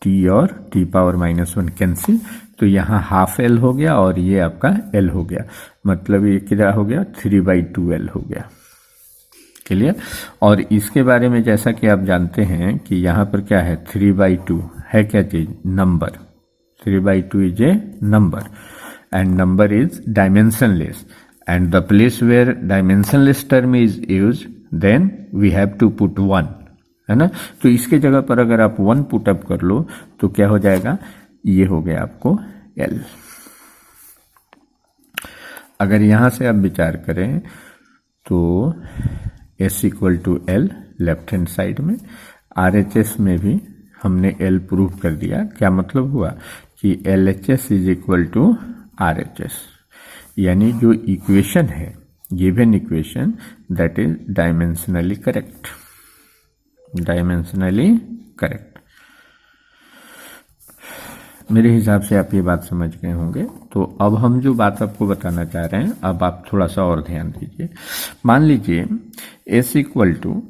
Speaker 1: T और T पावर -1 कैंसिल, तो यहाँ हाफ L हो गया और ये आपका L हो गया, मतलब ये क्या हो गया 3/2L हो गया। क्लियर। और इसके बारे में जैसा कि आप जानते हैं कि यहाँ पर क्या है 3/2 है, क्या चीज, number. 3/2 is a number and number is dimensionless, and the place where dimensionless term is use then we have to put 1, है ना। तो इसके जगह पर अगर आप 1 पुट अप कर लो तो क्या हो जाएगा, ये हो गया आपको L। अगर यहां से आप विचार करें तो S equal to L left hand side में, RHS में भी हमने L प्रूव कर दिया। क्या मतलब हुआ कि LHS is equal to RHS, यानी जो इक्वेशन है, given equation, that is dimensionally correct, dimensionally correct. मेरे हिसाब से आप ये बात समझ गए होंगे। तो अब हम जो बात आपको बताना चाह रहे हैं, अब आप थोड़ा सा और ध्यान दीजिए। मान लीजिए S equal to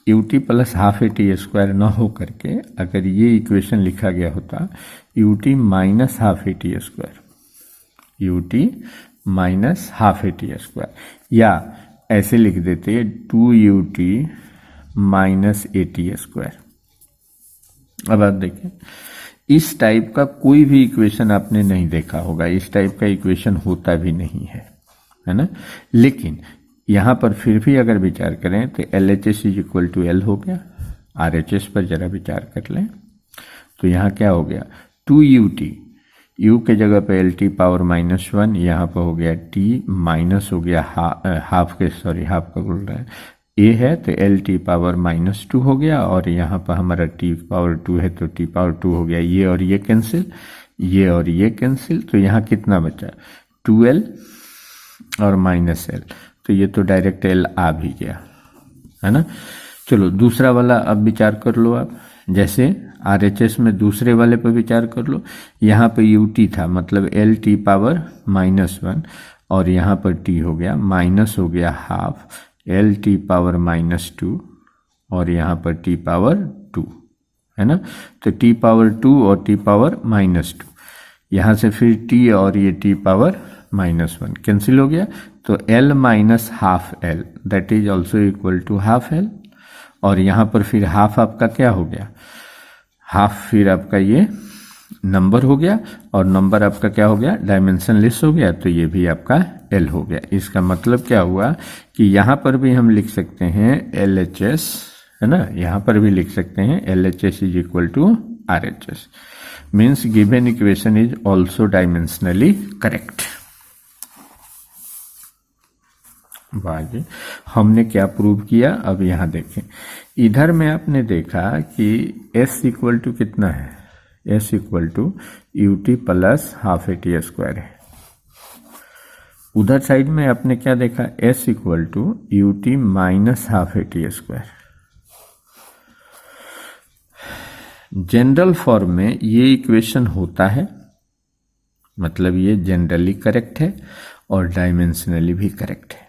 Speaker 1: UT plus half AT² न हो करके अगर ये इक्वेशन लिखा गया होता UT minus half AT², UT minus half AT², या ऐसे लिख देते 2UT माइनस AT²। अब आप देखें, इस टाइप का कोई भी इक्वेशन आपने नहीं देखा होगा, इस टाइप का इक्वेशन होता भी नहीं है ना। लेकिन यहां पर फिर भी अगर विचार करें तो LHS is equal to L हो गया। RHS पर जरा विचार कर लें तो यहाँ क्या हो गया 2UT, U के जगह पे LT पावर -1, यहाँ पर हो गया T माइनस हो गया हाफ का बोल रहा है A है तो LT पावर -2 हो गया, और यहाँ पर हमारा T पावर 2 है तो T पावर 2 हो गया। ये और ये कैंसिल, ये और ये कैंसिल, तो यहाँ कितना बचा 2L और -L, तो ये तो डायरेक्ट L आ भी गया, है ना। चलो दूसरा वाला अब विचार कर लो आप, जैसे RHS में दूसरे वाले पर विचार कर लो। यहाँ पे UT था, मतलब LT पावर -1, और यहाँ पर T हो गया माइनस हो गया हाफ LT पावर -2, और यहाँ पर T पावर 2, है ना। तो T पावर 2 और T पावर -2, यहाँ से फिर T और ये T पावर -1 कैंसिल हो गया, तो L minus half L that is also equal to half L, और यहाँ पर फिर हाफ आपका क्या हो गया, हाफ फिर आपका ये नंबर हो गया, और नंबर आपका क्या हो गया डायमेंशनलेस हो गया, तो ये भी आपका L हो गया। इसका मतलब क्या हुआ कि यहाँ पर भी हम लिख सकते हैं LHS, है ना, यहाँ पर भी लिख सकते हैं LHS is equal to RHS, means given equation is also dimensionally correct. बाकी हमने क्या प्रूव किया, अब यहाँ देखें, इधर में आपने देखा कि S इक्वल टू कितना है, S equal to UT plus half AT² है। उधर साइड में आपने क्या देखा, S equal to UT minus half AT²। General form में ये इक्वेशन होता है, मतलब ये जनरली करेक्ट है और डायमेंशनली भी करेक्ट है।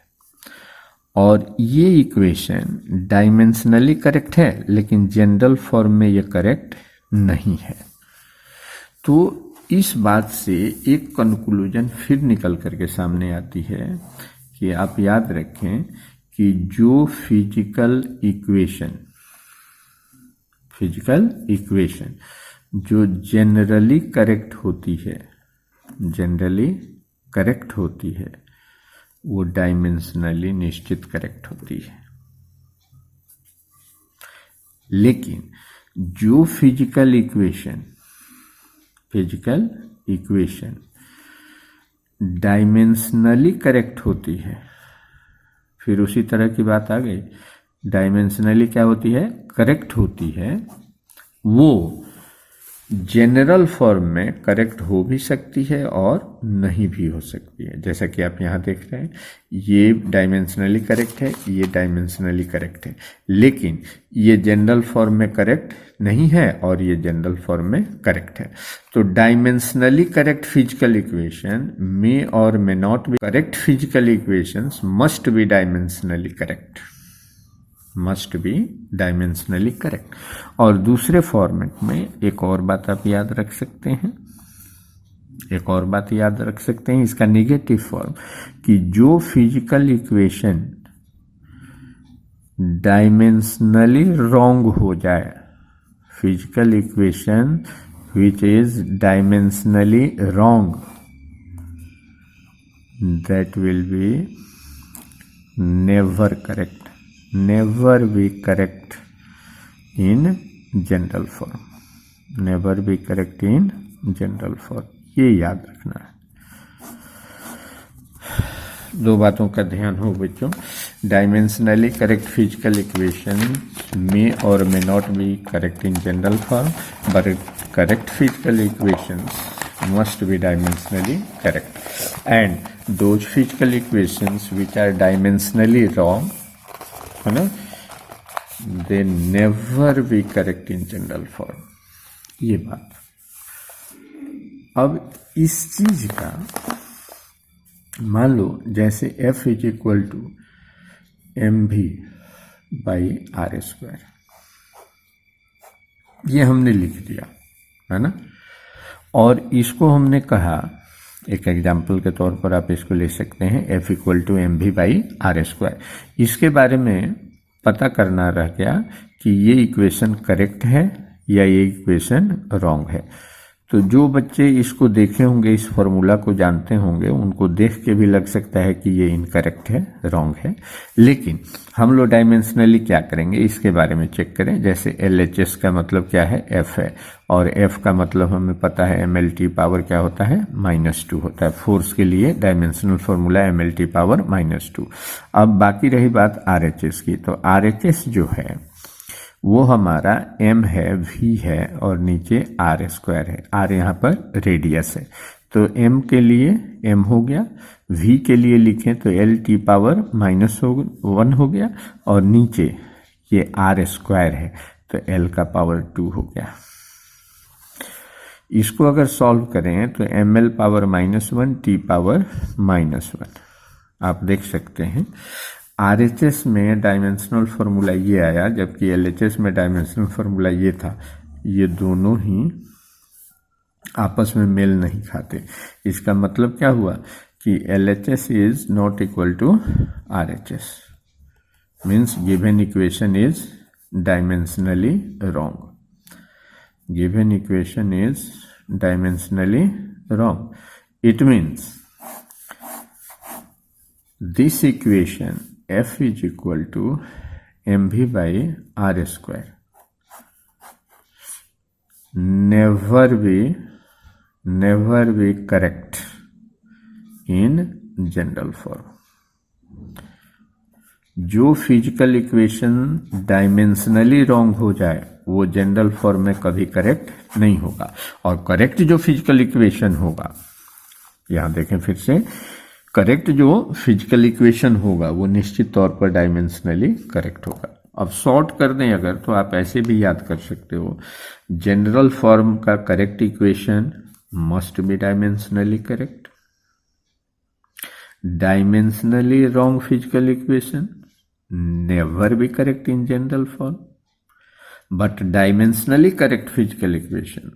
Speaker 1: और ये इक्वेशन डायमेंशनली करेक्ट है लेकिन जनरल फॉर्म में ये करेक्ट नहीं है। तो इस बात से एक कंक्लूजन फिर निकल करके सामने आती है कि आप याद रखें कि जो फिजिकल इक्वेशन जो जनरली करेक्ट होती है वो डायमेंशनली निश्चित करेक्ट होती है। लेकिन जो फिजिकल इक्वेशन डायमेंशनली करेक्ट होती है, फिर उसी तरह की बात आ गई, डायमेंशनली क्या होती है, करेक्ट होती है, वो जनरल फॉर्म में करेक्ट हो भी सकती है और नहीं भी हो सकती है। जैसा कि आप यहाँ देख रहे हैं, ये डायमेंशनली करेक्ट है, ये डायमेंशनली करेक्ट है, लेकिन ये जनरल फॉर्म में करेक्ट नहीं है और ये जनरल फॉर्म में करेक्ट है। तो dimensionally correct physical equation may और may not be correct physical equations must be dimensionally correct. और दूसरे फॉर्मेट में एक और बात आप याद रख सकते हैं, इसका नेगेटिव फॉर्म, कि जो फिजिकल इक्वेशन डायमेंशनली रॉन्ग हो जाए, physical equation which is dimensionally wrong, that will be never be correct in general form, ये याद रखना है। दो बातों का ध्यान हो बच्चों, dimensionally correct physical equation may और may not be correct in general form, but correct physical equations must be dimensionally correct, and those physical equations which are dimensionally wrong, है ना, they never be correct in general form। ये बात। अब इस चीज का मान लो जैसे f is equal to mv by r square, ये हमने लिख दिया है ना, और इसको हमने कहा, एक एग्जाम्पल के तौर पर आप इसको ले सकते हैं f equal to m v by r square. इसके बारे में पता करना रह गया कि ये इक्वेशन करेक्ट है या ये इक्वेशन रॉन्ग है। तो जो बच्चे इसको देखे होंगे, इस फॉर्मूला को जानते होंगे, उनको देख के भी लग सकता है कि ये इनकरेक्ट है, रॉन्ग है। लेकिन हम लोग डायमेंशनली क्या करेंगे इसके बारे में चेक करें। जैसे LHS का मतलब क्या है, F है, और F का मतलब हमें पता है MLT पावर क्या होता है, -2 होता है। फोर्स के लिए डायमेंशनल फॉर्मूला MLT पावर -2। अब बाकी रही बात RHS की, तो RHS जो है वो हमारा m है, v है और नीचे r स्क्वायर है। r यहाँ पर रेडियस है, तो m के लिए m हो गया, v के लिए लिखें तो LT पावर -1 हो गया, और नीचे ये r स्क्वायर है तो l का पावर 2 हो गया। इसको अगर सॉल्व करें तो ml पावर -1 t पावर -1, आप देख सकते हैं। RHS में डायमेंशनल फार्मूला ये आया, जबकि LHS में डायमेंशनल फार्मूला ये था। ये दोनों ही आपस में मेल नहीं खाते। इसका मतलब क्या हुआ कि LHS is not equal to RHS, means given equation is dimensionally wrong. Given equation is dimensionally wrong. It means this equation f is equal to mv by r square never be correct in general form। जो physical equation dimensionally wrong हो जाए वो general form में कभी correct नहीं होगा, और correct जो फिजिकल इक्वेशन होगा, यहां देखें फिर से, करेक्ट जो फिजिकल इक्वेशन होगा वो निश्चित तौर पर डायमेंशनली करेक्ट होगा। अब शॉर्ट कर दें अगर तो आप ऐसे भी याद कर सकते हो, जनरल फॉर्म का correct equation must be dimensionally correct, dimensionally wrong physical equation never be correct in general form, but dimensionally correct physical equation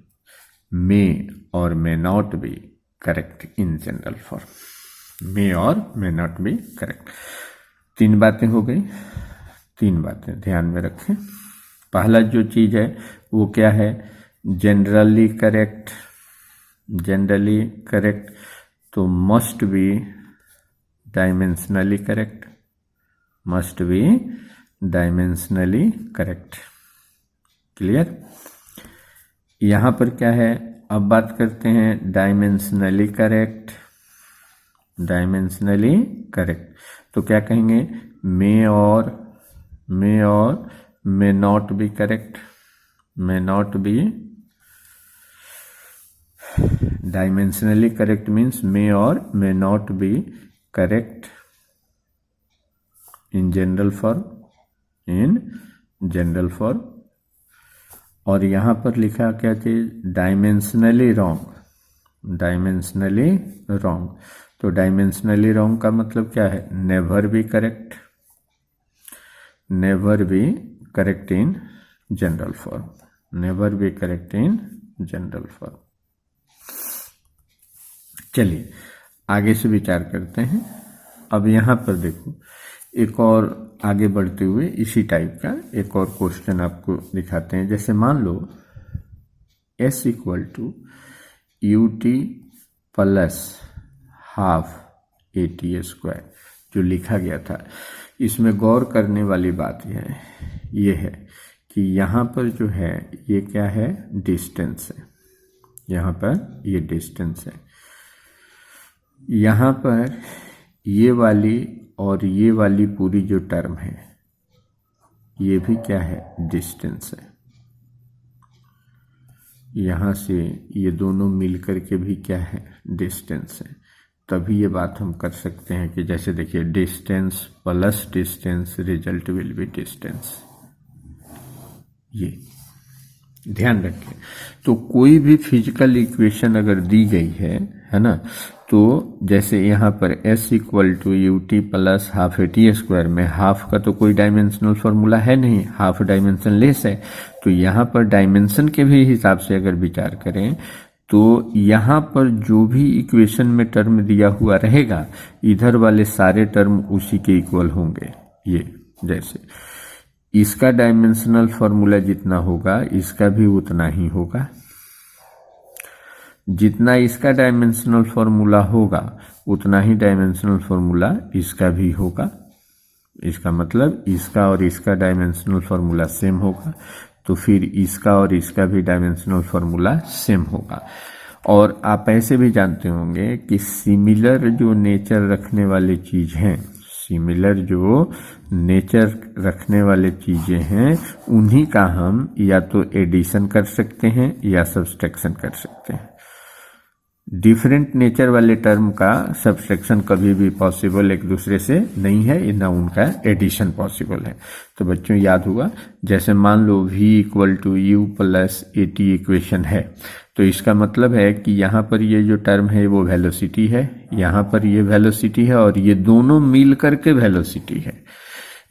Speaker 1: may और may not be correct in general form, may और may not be correct. 3 बातें हो गई, 3 बातें ध्यान में रखें। पहला जो चीज है वो क्या है, जनरली करेक्ट, जनरली करेक्ट तो must be dimensionally correct, must be dimensionally correct. Clear? यहां पर क्या है, अब बात करते हैं डायमेंशनली करेक्ट, डायमेंशनली करेक्ट तो क्या कहेंगे, मे और may not be correct, may not be dimensionally correct means may और may not be correct in general form, in general form. और यहां पर लिखा क्या चीज, डायमेंशनली रॉन्ग, डायमेंशनली रॉन्ग तो डायमेंशनली रॉन्ग का मतलब क्या है, never be correct, never be correct in general form, never be correct in general form. चलिए आगे से विचार करते हैं। अब यहां पर देखो, एक और आगे बढ़ते हुए इसी टाइप का एक और क्वेश्चन आपको दिखाते हैं। जैसे मान लो s equal to u t plus half a t square जो लिखा गया था, इसमें गौर करने वाली बात ये है कि यहाँ पर जो है ये क्या है, डिस्टेंस है, यहाँ पर ये डिस्टेंस है, यहाँ पर ये वाली और ये वाली पूरी जो टर्म है ये भी क्या है, डिस्टेंस है। यहाँ से ये दोनों मिलकर के भी क्या है, डिस्टेंस है। तभी ये बात हम कर सकते हैं कि जैसे देखिए distance plus distance result will B distance, ये ध्यान रखें। तो कोई भी फिजिकल इक्वेशन अगर दी गई है ना, तो जैसे यहाँ पर s equal to u t plus half a t square में हाफ का तो कोई डायमेंशनल फॉर्मूला है नहीं, हाफ डायमेंशन लेस है। तो यहाँ पर डायमेंशन के भी हिसाब से अगर विचार करें तो यहाँ पर जो भी इक्वेशन में टर्म दिया हुआ रहेगा, इधर वाले सारे टर्म उसी के इक्वल होंगे। ये जैसे इसका डायमेंशनल फॉर्मूला जितना होगा इसका भी उतना ही होगा, जितना इसका डायमेंशनल फॉर्मूला होगा उतना ही डायमेंशनल फॉर्मूला इसका भी होगा। इसका मतलब इसका और इसका डायमेंशनल फॉर्मूला सेम होगा, तो फिर इसका और इसका भी डायमेंशनल फॉर्मूला सेम होगा। और आप ऐसे भी जानते होंगे कि सिमिलर जो नेचर रखने वाले चीज हैं, सिमिलर जो नेचर रखने वाले चीजें हैं, उन्हीं का हम या तो एडिशन कर सकते हैं या सब्सट्रैक्शन कर सकते हैं। डिफरेंट नेचर वाले टर्म का सब्सट्रैक्शन कभी भी पॉसिबल एक दूसरे से नहीं है, ना उनका एडिशन पॉसिबल है। तो बच्चों याद हुआ, जैसे मान लो v equal to u plus a t equation है, तो इसका मतलब है कि यहाँ पर ये जो टर्म है वो वेलोसिटी है, यहाँ पर ये वेलोसिटी है और ये दोनों मिल करके वेलोसिटी है।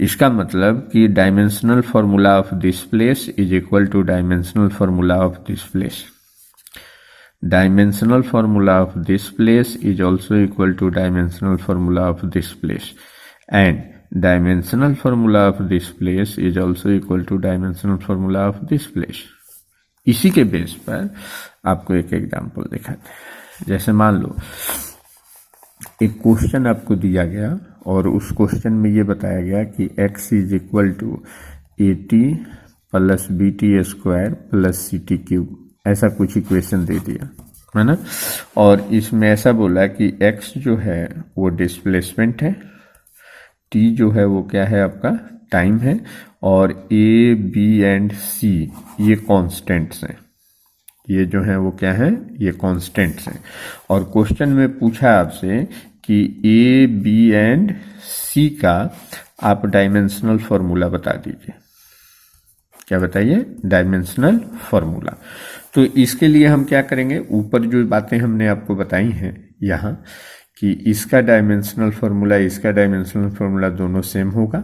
Speaker 1: इसका मतलब कि dimensional formula of this place is equal to dimensional formula of this place. Dimensional formula of this place is also equal to dimensional formula of this place, and dimensional formula of this place is also equal to dimensional formula of this place. इसी के base पर आपको एक example दिखाते हैं। जैसे मान लो एक क्वेश्चन आपको दिया गया और उस क्वेश्चन में ये बताया गया कि x is equal to a t plus b t square plus c t cube, ऐसा कुछ इक्वेशन दे दिया है ना। और इसमें ऐसा बोला कि x जो है वो डिस्प्लेसमेंट है, t जो है वो क्या है आपका टाइम है, और a, b एंड c ये कांस्टेंट्स हैं। ये जो है वो क्या है, ये कांस्टेंट्स हैं। और क्वेश्चन में पूछा आपसे कि a, b एंड c का आप डायमेंशनल फॉर्मूला बता दीजिए। क्या बताइए? Dimensional formula. तो इसके लिए हम क्या करेंगे, ऊपर जो बातें हमने आपको बताई हैं यहाँ कि इसका डायमेंशनल फॉर्मूला, इसका डायमेंशनल फॉर्मूला दोनों सेम होगा,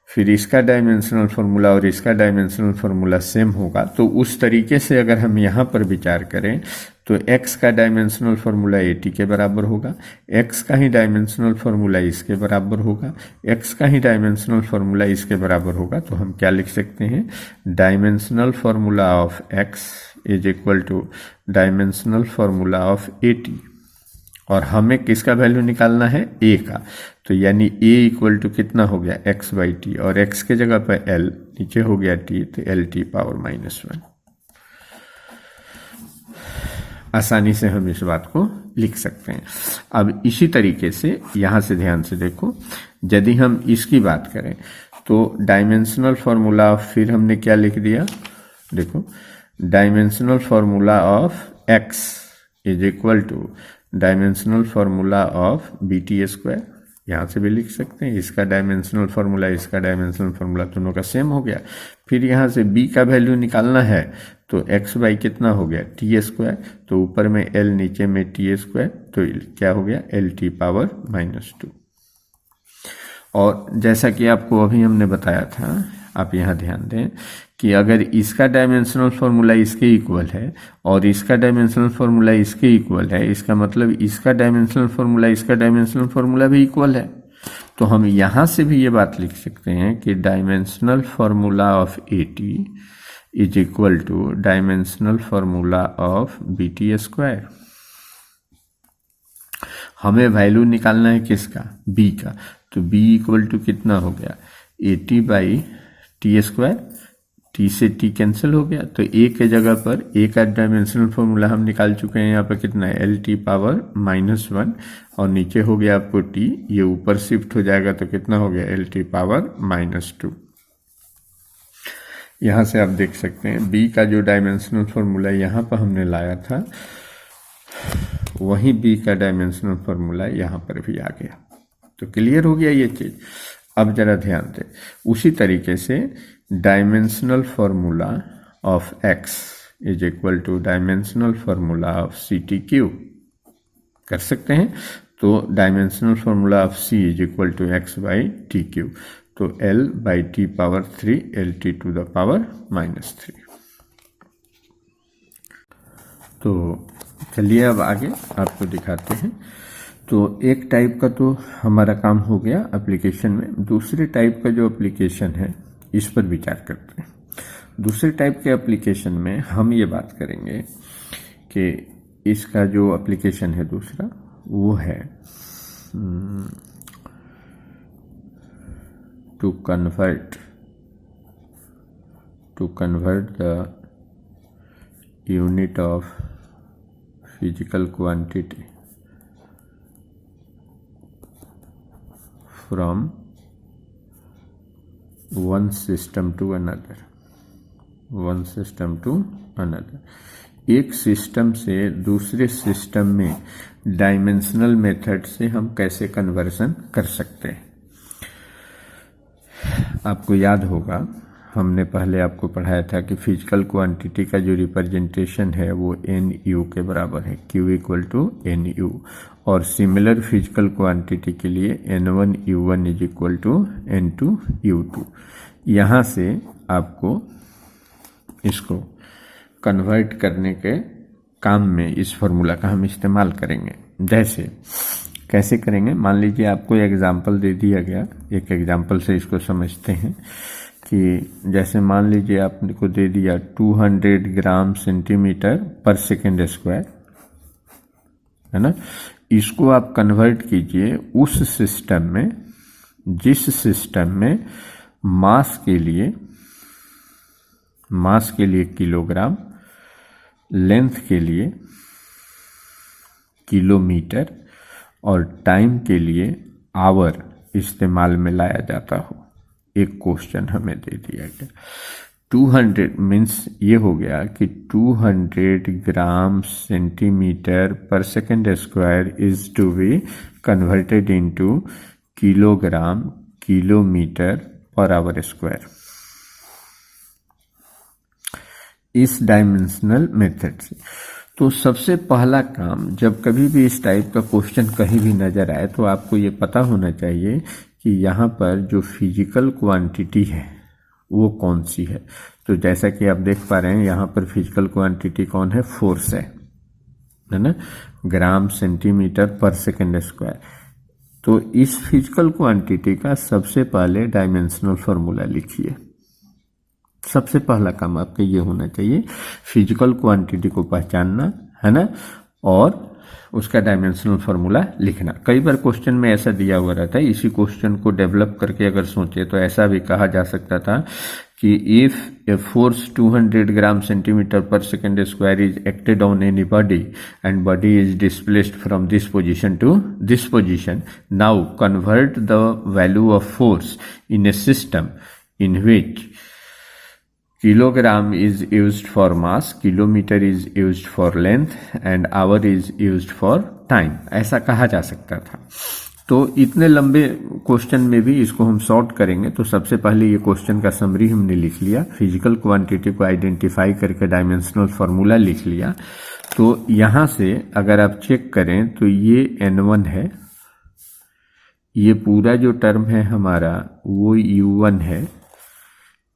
Speaker 1: फिर इसका डायमेंशनल फॉर्मूला और इसका डायमेंशनल फॉर्मूला सेम होगा। तो उस तरीके से अगर हम यहाँ पर विचार करें तो x का डायमेंशनल फॉर्मूला 80 के बराबर होगा, x का ही डायमेंशनल फॉर्मूला इसके बराबर होगा, x का ही डायमेंशनल फॉर्मूला इसके बराबर होगा। तो हम क्या लिख सकते हैं, dimensional formula of x is equal to dimensional formula of 80। और हमें किसका वैल्यू निकालना है, a का। तो यानी a इक्वल टू कितना हो गया, x बाई टी, और x के जगह पर l, नीचे हो गया t, तो एल टी पावर -1। आसानी से हम इस बात को लिख सकते हैं। अब इसी तरीके से यहाँ से ध्यान से देखो, यदि हम इसकी बात करें तो डायमेंशनल फॉर्मूला, फिर हमने क्या लिख दिया, देखो dimensional formula of x is equal to dimensional formula of b t square. यहाँ से भी लिख सकते हैं, इसका डायमेंशनल फॉर्मूला, इसका डायमेंशनल फॉर्मूला दोनों का सेम हो गया। फिर यहाँ से b का वैल्यू निकालना है तो x बाई कितना हो गया, टी स्क्वायर, तो ऊपर में l, नीचे में टी स्क्वायर, तो क्या हो गया, एल टी पावर -2। और जैसा कि आपको अभी हमने बताया था, आप यहाँ ध्यान दें कि अगर इसका डायमेंशनल फॉर्मूला इसके इक्वल है और इसका डायमेंशनल फॉर्मूला इसके इक्वल है, इसका मतलब इसका डायमेंशनल फॉर्मूला इसका डायमेंशनल फॉर्मूला भी इक्वल है। तो हम यहाँ से भी ये बात लिख सकते हैं कि dimensional formula of 80 is equal to dimensional formula of b t square. हमें वैल्यू निकालना है किसका, b का। तो b इक्वल टू कितना हो गया, 80 बाई टी स्क्वायर, t से t कैंसिल हो गया, तो a के जगह पर a का डायमेंशनल फॉर्मूला हम निकाल चुके हैं। यहाँ पर कितना है, एल टी पावर -1, और नीचे हो गया आपको t, ये ऊपर शिफ्ट हो जाएगा तो कितना हो गया, एल टी पावर -2। यहाँ से आप देख सकते हैं b का जो डायमेंशनल फॉर्मूला यहाँ पर हमने लाया था, वही b का डायमेंशनल फॉर्मूला यहाँ पर भी आ गया। तो क्लियर हो गया ये चीज़। अब जरा ध्यान दें, उसी तरीके से dimensional formula of x is equal to dimensional formula of c t cube कर सकते हैं। तो dimensional formula of c is equal to x by t cube, तो l by t power 3, l t to the power -3। तो चलिए अब आगे आपको दिखाते हैं। तो एक टाइप का तो हमारा काम हो गया एप्लीकेशन में, दूसरे टाइप का जो एप्लीकेशन है इस पर विचार करते हैं। दूसरे टाइप के एप्लीकेशन में हम ये बात करेंगे कि इसका जो एप्लीकेशन है दूसरा, वो है to convert the unit of physical quantity from one system to another, एक सिस्टम से दूसरे सिस्टम में डायमेंशनल मेथड से हम कैसे कन्वर्जन कर सकते हैं। आपको याद होगा, हमने पहले आपको पढ़ाया था कि फिजिकल क्वांटिटी का जो रिप्रेजेंटेशन है वो NU के बराबर है, Q इक्वल टू NU, और सिमिलर फिजिकल क्वांटिटी के लिए N1U1 is equal to N2U2। यहाँ से आपको इसको कन्वर्ट करने के काम में इस फॉर्मूला का हम इस्तेमाल करेंगे। जैसे कैसे करेंगे, मान लीजिए आपको एग्जाम्पल दे दिया गया, एक एग्जाम्पल से इसको समझते हैं कि जैसे मान लीजिए आपको दे दिया 200 gram centimetre per second square, है ना। इसको आप कन्वर्ट कीजिए उस सिस्टम में जिस सिस्टम में मास के लिए किलोग्राम, लेंथ के लिए किलोमीटर और टाइम के लिए आवर इस्तेमाल में लाया जाता हो। एक क्वेश्चन हमें दे दिया गया, 200 मीन्स ये हो गया कि 200 gram centimetre per second square is to be converted into kilogram kilometre per hour square, इस डायमेंशनल मेथड से। तो सबसे पहला काम, जब कभी भी इस टाइप का क्वेश्चन कहीं भी नज़र आए तो आपको ये पता होना चाहिए कि यहाँ पर जो फिजिकल क्वांटिटी है वो कौन सी है। तो जैसा कि आप देख पा रहे हैं यहाँ पर फिजिकल क्वांटिटी कौन है, फोर्स है ना, ग्राम सेंटीमीटर पर सेकेंड स्क्वायर। तो इस फिजिकल क्वांटिटी का सबसे पहले डायमेंशनल फार्मूला लिखिए। सबसे पहला काम आपका ये होना चाहिए, फिजिकल क्वांटिटी को पहचानना है ना, और उसका डायमेंशनल फार्मूला लिखना। कई बार क्वेश्चन में ऐसा दिया हुआ रहता है, इसी क्वेश्चन को डेवलप करके अगर सोचे तो ऐसा भी कहा जा सकता था कि if a force 200 gram centimetre per second square is acted on any body and body is displaced from this position to this position, now convert the value of force in a system in which kilogram is used for mass, kilometer is used for length and hour is used for time, ऐसा कहा जा सकता था। तो इतने लंबे question में भी इसको हम सॉर्ट करेंगे। तो सबसे पहले ये क्वेश्चन का समरी हमने लिख लिया, फिजिकल क्वांटिटी को आइडेंटिफाई करके डायमेंशनल फार्मूला लिख लिया। तो यहाँ से अगर आप चेक करें तो ये N1 है, ये पूरा जो टर्म है हमारा वो U1 है,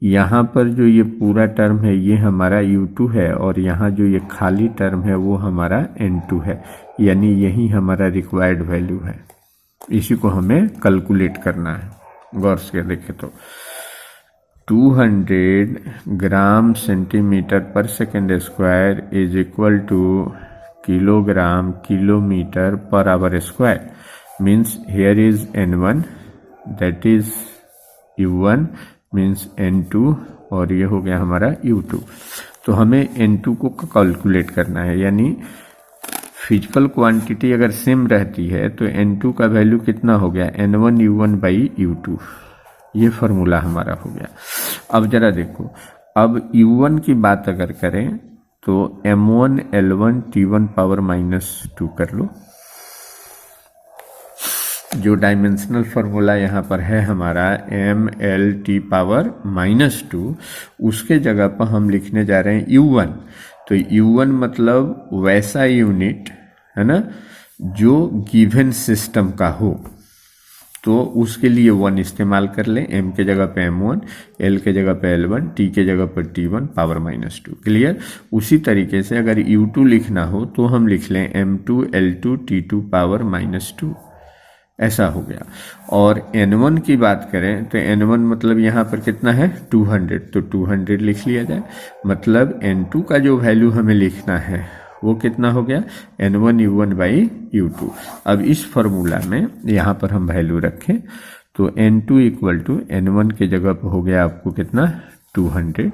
Speaker 1: यहाँ पर जो ये पूरा टर्म है ये हमारा U2 है, और यहाँ जो ये खाली टर्म है वो हमारा N2 है, यानी यही हमारा रिक्वायर्ड वैल्यू है। इसी को हमें कैलकुलेट करना है। गौर से देखें तो 200 gram centimetre per second square is equal to kilogram kilometre per hour square, means here is N1, that is U1 means N2, और ये हो गया हमारा U2। तो हमें N2 को कैलकुलेट करना है, यानी फिजिकल क्वांटिटी अगर सेम रहती है तो N2 का वैल्यू कितना हो गया, N1 U1 बाई U2, ये फार्मूला हमारा हो गया। अब जरा देखो, अब U1 की बात अगर करें तो M1 L1 T1 पावर -2 कर लो। जो डायमेंशनल फार्मूला यहाँ पर है हमारा MLT पावर -2, उसके जगह पर हम लिखने जा रहे हैं U1। तो U1 मतलब वैसा यूनिट है ना जो गिवन सिस्टम का हो, तो उसके लिए 1 इस्तेमाल कर लें। M के जगह पे M1, L के जगह पे L1, T के जगह पर T1 पावर -2। क्लियर। उसी तरीके से अगर U2 लिखना हो तो हम लिख लें M2 L2 T2 पावर -2, ऐसा हो गया। और N1 की बात करें तो N1 मतलब यहाँ पर कितना है 200, तो 200 लिख लिया जाए। मतलब N2 का जो वैल्यू हमें लिखना है वो कितना हो गया, N1 U1 बाई U2। अब इस फार्मूला में यहाँ पर हम वैल्यू रखें तो N2 इक्वल टू N1 के जगह पर हो गया आपको कितना 200,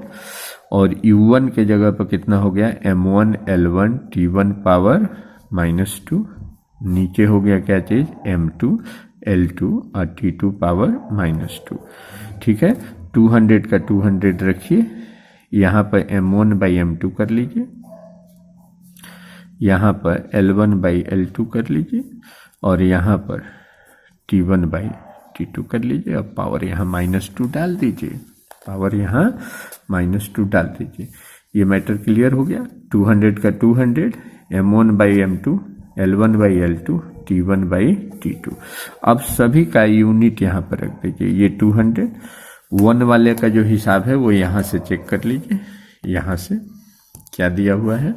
Speaker 1: और U1 के जगह पर कितना हो गया M1 L1 T1 पावर -2, नीचे हो गया क्या चीज़ M2 L2 और T2 पावर -2। ठीक है, 200 का 200 रखिए, यहाँ पर M1 बाई M2 कर लीजिए, यहाँ पर L1 बाई L2 कर लीजिए, और यहाँ पर T1 बाई T2 कर लीजिए। अब पावर यहाँ -2 डाल दीजिए, पावर यहाँ -2 डाल दीजिए। ये मैटर क्लियर हो गया। 200 का 200, M1 by M2, L1 by L2, T1 by T2। अब सभी का यूनिट यहाँ पर रख दीजिए। ये 200, 1 वाले का जो हिसाब है वो यहाँ से चेक कर लीजिए। यहाँ से क्या दिया हुआ है,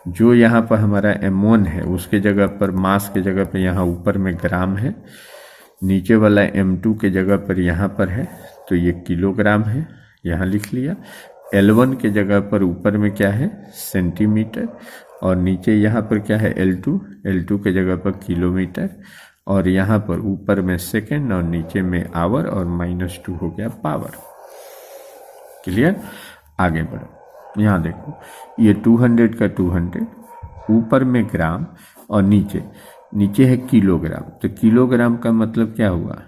Speaker 1: जो यहाँ पर हमारा M1 है उसके जगह पर मास के जगह पर यहाँ ऊपर में ग्राम है, नीचे वाला M2 के जगह पर यहाँ पर है तो ये किलोग्राम है, यहाँ लिख लिया। L1 के जगह पर ऊपर में क्या है सेंटीमीटर, और नीचे यहाँ पर क्या है L2 के जगह पर किलोमीटर, और यहाँ पर ऊपर में सेकेंड और नीचे में आवर, और -2 हो गया पावर। क्लियर। आगे बढ़ो, यहाँ देखो ये 200 का 200, ऊपर में ग्राम और नीचे है किलोग्राम। तो किलोग्राम का मतलब क्या हुआ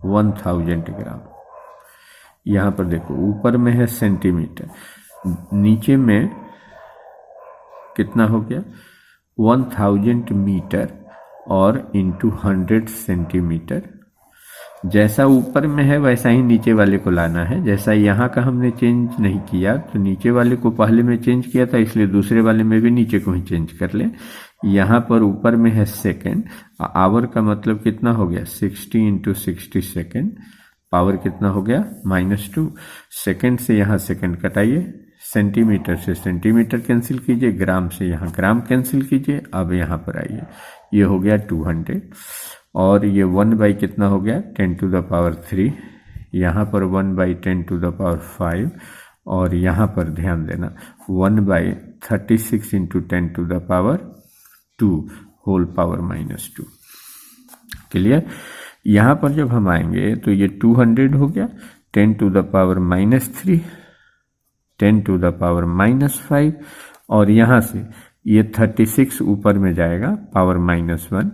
Speaker 1: 1000 ग्राम। यहाँ पर देखो ऊपर में है सेंटीमीटर, नीचे में कितना हो गया 1000 मीटर और इंटू 100 सेंटीमीटर। जैसा ऊपर में है वैसा ही नीचे वाले को लाना है। जैसा यहाँ का हमने चेंज नहीं किया तो नीचे वाले को पहले में चेंज किया था, इसलिए दूसरे वाले में भी नीचे को ही चेंज कर ले। यहाँ पर ऊपर में है सेकेंड, आवर का मतलब कितना हो गया 60 × 60 सेकेंड, पावर कितना हो गया -2। सेकेंड से यहाँ सेकेंड कटाइए, सेंटीमीटर से सेंटीमीटर कैंसिल कीजिए, ग्राम से यहाँ ग्राम कैंसिल कीजिए। अब यहाँ पर आइए, ये हो गया 200 और ये 1 / कितना हो गया 10⁻3, यहाँ पर 1/10⁻5 और यहाँ पर ध्यान देना 1/36 × 10⁻2 होल पावर -2। क्लियर। यहाँ पर जब हम आएंगे तो ये 200 हो गया, 10⁻3, 10⁻5 और यहाँ से ये 36 ऊपर में जाएगा पावर -1,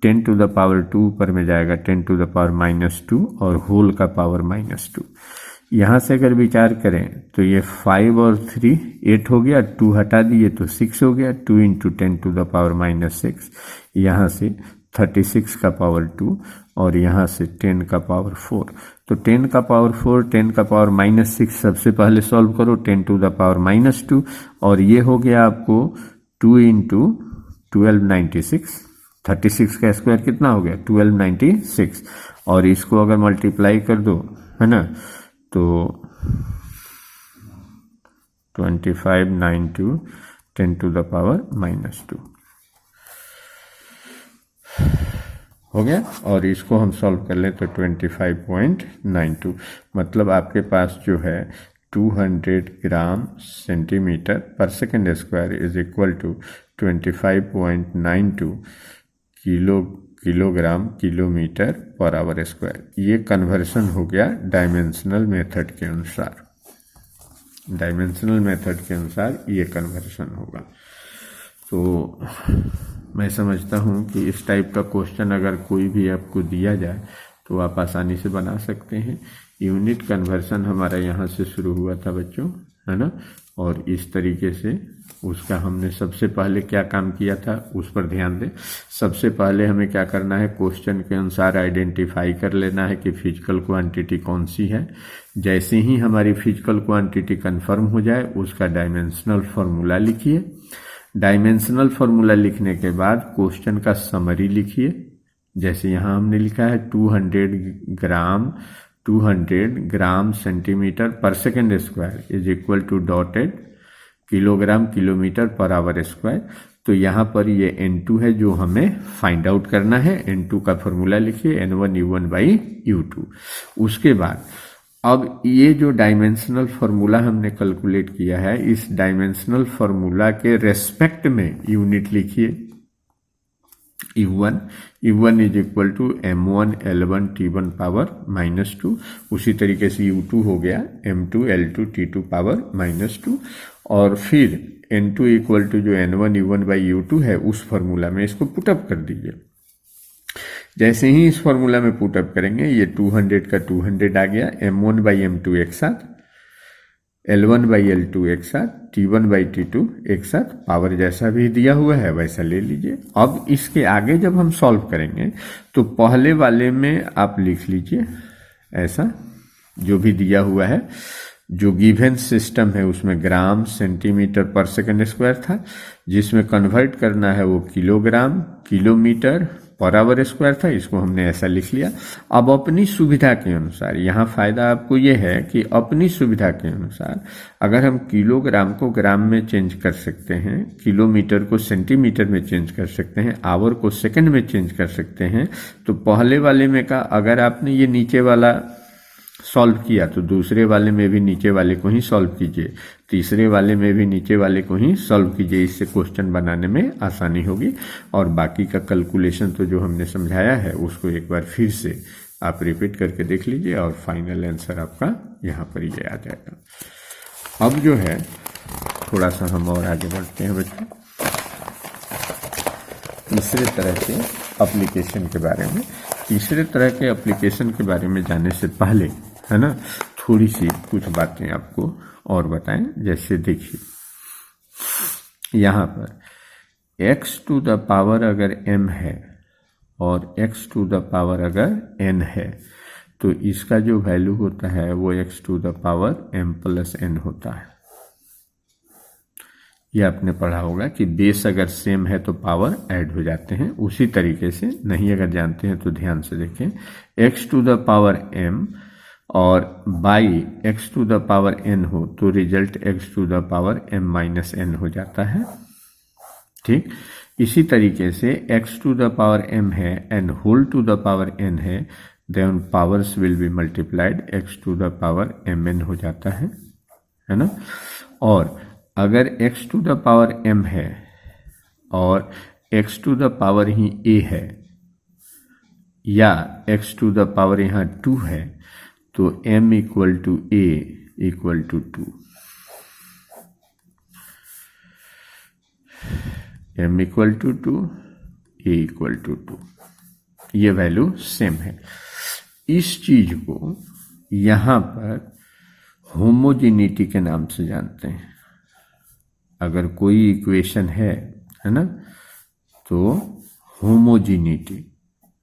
Speaker 1: 10⁻2 ऊपर में जाएगा 10⁻2 और होल का पावर -2। यहाँ से अगर विचार करें तो ये 5 और 3 8 हो गया, 2 हटा दिए तो 6 हो गया, 2 × 10⁻6, यहाँ से 36 का पावर 2 और यहाँ से 10 का पावर 4। तो 10 का पावर 4, 10 का पावर -6 सबसे पहले सॉल्व करो, 10⁻2 और ये हो गया आपको 2 × 1296, 36 का स्क्वायर कितना हो गया 1296 और इसको अगर मल्टीप्लाई कर दो है ना तो 2592 10⁻2 हो गया। और इसको हम सॉल्व कर लें तो 25.92, मतलब आपके पास जो है 200 gram centimetre per second square is equal to 25.92 kilogram kilometre per hour square. ये कन्वर्सन हो गया डायमेंशनल मेथड के अनुसार, डायमेंशनल मेथड के अनुसार ये कन्वर्सन होगा। तो मैं समझता हूँ कि इस टाइप का क्वेश्चन अगर कोई भी आपको दिया जाए तो आप आसानी से बना सकते हैं। यूनिट कन्वर्सन हमारा यहाँ से शुरू हुआ था बच्चों, है ना, और इस तरीके से उसका हमने सबसे पहले क्या काम किया था उस पर ध्यान दें। सबसे पहले हमें क्या करना है, क्वेश्चन के अनुसार आइडेंटिफाई कर लेना है कि फिजिकल क्वांटिटी कौन सी है। जैसे ही हमारी फिजिकल क्वांटिटी कंफर्म हो जाए उसका डायमेंशनल फार्मूला लिखिए। डायमेंशनल फार्मूला लिखने के बाद क्वेश्चन का समरी लिखिए। जैसे यहाँ हमने लिखा है 200 gram centimetre per second square is equal to dotted kilogram kilometre per hour square. तो यहाँ पर ये N2 है जो हमें फाइंड आउट करना है। N2 का फॉर्मूला लिखिए N1U1/U2। उसके बाद अब ये जो डायमेंशनल फार्मूला हमने कैलकुलेट किया है, इस डायमेंशनल फार्मूला के रेस्पेक्ट में यूनिट लिखिए। U1 is equal to M1 L1 T1 power -2। उसी तरीके से U2 हो गया M2 L2 T2 पावर -2 और फिर N2 इक्वल टू जो N1U1/U2 है उस फार्मूला में इसको पुटअप कर दीजिए। जैसे ही इस फार्मूला में पुटअप करेंगे ये 200 का 200 आ गया, M1/M2 एक साथ, L1/L2 एक साथ, T1/T2 एक साथ, पावर जैसा भी दिया हुआ है वैसा ले लीजिए। अब इसके आगे जब हम सॉल्व करेंगे तो पहले वाले में आप लिख लीजिए ऐसा जो भी दिया हुआ है। जो गिवन सिस्टम है उसमें ग्राम सेंटीमीटर पर सेकेंड स्क्वायर था, जिसमें कन्वर्ट करना है वो kilogram kilometre per hour square था, इसको हमने ऐसा लिख लिया। अब अपनी सुविधा के अनुसार, यहाँ फायदा आपको ये है कि अपनी सुविधा के अनुसार अगर हम किलोग्राम को ग्राम में चेंज कर सकते हैं, किलोमीटर को सेंटीमीटर में चेंज कर सकते हैं, आवर को सेकंड में चेंज कर सकते हैं, तो पहले वाले में का अगर आपने ये नीचे वाला सॉल्व किया तो दूसरे वाले में भी नीचे वाले को ही सॉल्व कीजिए, तीसरे वाले में भी नीचे वाले को ही सॉल्व कीजिए। इससे क्वेश्चन बनाने में आसानी होगी। और बाकी का कैलकुलेशन तो जो हमने समझाया है उसको एक बार फिर से आप रिपीट करके देख लीजिए और फाइनल आंसर आपका यहाँ पर ये आ जाएगा। अब जो है थोड़ा सा हम और आगे बढ़ते हैं बच्चों, तीसरे तरह के एप्लीकेशन के बारे में। तीसरे तरह के एप्लीकेशन के बारे में जाने से पहले, है ना, थोड़ी सी कुछ बातें आपको और बताएं। जैसे देखिए यहाँ पर x टू द पावर अगर m है और x टू द पावर अगर n है तो इसका जो वैल्यू होता है वो x to the power m plus n होता है। ये आपने पढ़ा होगा कि बेस अगर सेम है तो पावर ऐड हो जाते हैं, उसी तरीके से नहीं अगर जानते हैं तो ध्यान से देखें, x to the power m और by x to the power n हो तो result x to the power m minus n हो जाता है। ठीक, इसी तरीके से x to the power m है n whole to the power n है, then powers will be multiplied, x to the power mn हो जाता है ना। और अगर x to the power m है और x to the power he a है या x टू द पावर यहाँ 2 है तो m equal to a equal to 2, m equal to 2, a equal to 2, ये वैल्यू सेम है। इस चीज को यहां पर होमोजेनिटी के नाम से जानते हैं। अगर कोई इक्वेशन है ना, तो होमोजेनिटी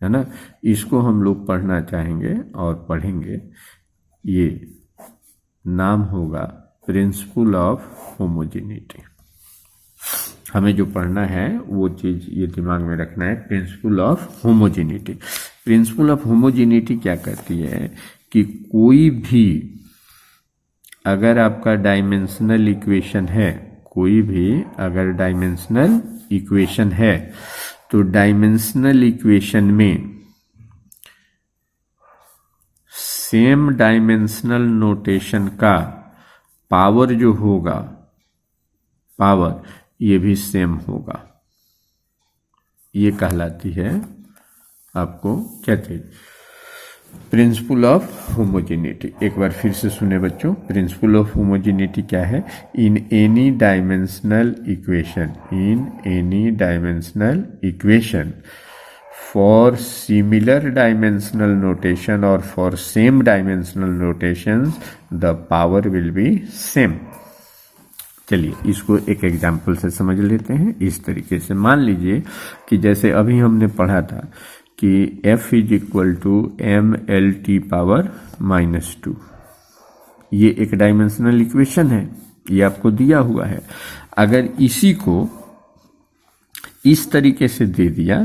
Speaker 1: है ना, इसको हम लोग पढ़ना चाहेंगे और पढ़ेंगे। ये नाम होगा प्रिंसिपल ऑफ होमोजेनिटी। हमें जो पढ़ना है वो चीज ये दिमाग में रखना है, principal of homogeneity. Principle of homogeneity क्या कहती है कि कोई भी अगर आपका डायमेंशनल इक्वेशन है, कोई भी अगर डायमेंशनल इक्वेशन है तो डायमेंशनल इक्वेशन में सेम डायमेंशनल नोटेशन का पावर जो होगा, पावर ये भी सेम होगा। ये कहलाती है आपको क्या चीज, प्रिंसिपल ऑफ होमोजेनिटी। एक बार फिर से सुने बच्चों, प्रिंसिपल ऑफ होमोजेनिटी क्या है? In any dimensional equation, in any dimensional equation for similar dimensional notation और for same dimensional notations the power will be same. चलिए इसको एक एग्जाम्पल से समझ लेते हैं। इस तरीके से मान लीजिए कि जैसे अभी हमने पढ़ा था कि f is equal to M l t power minus 2, ये एक डायमेंशनल इक्वेशन है, ये आपको दिया हुआ है। अगर इसी को इस तरीके से दे दिया,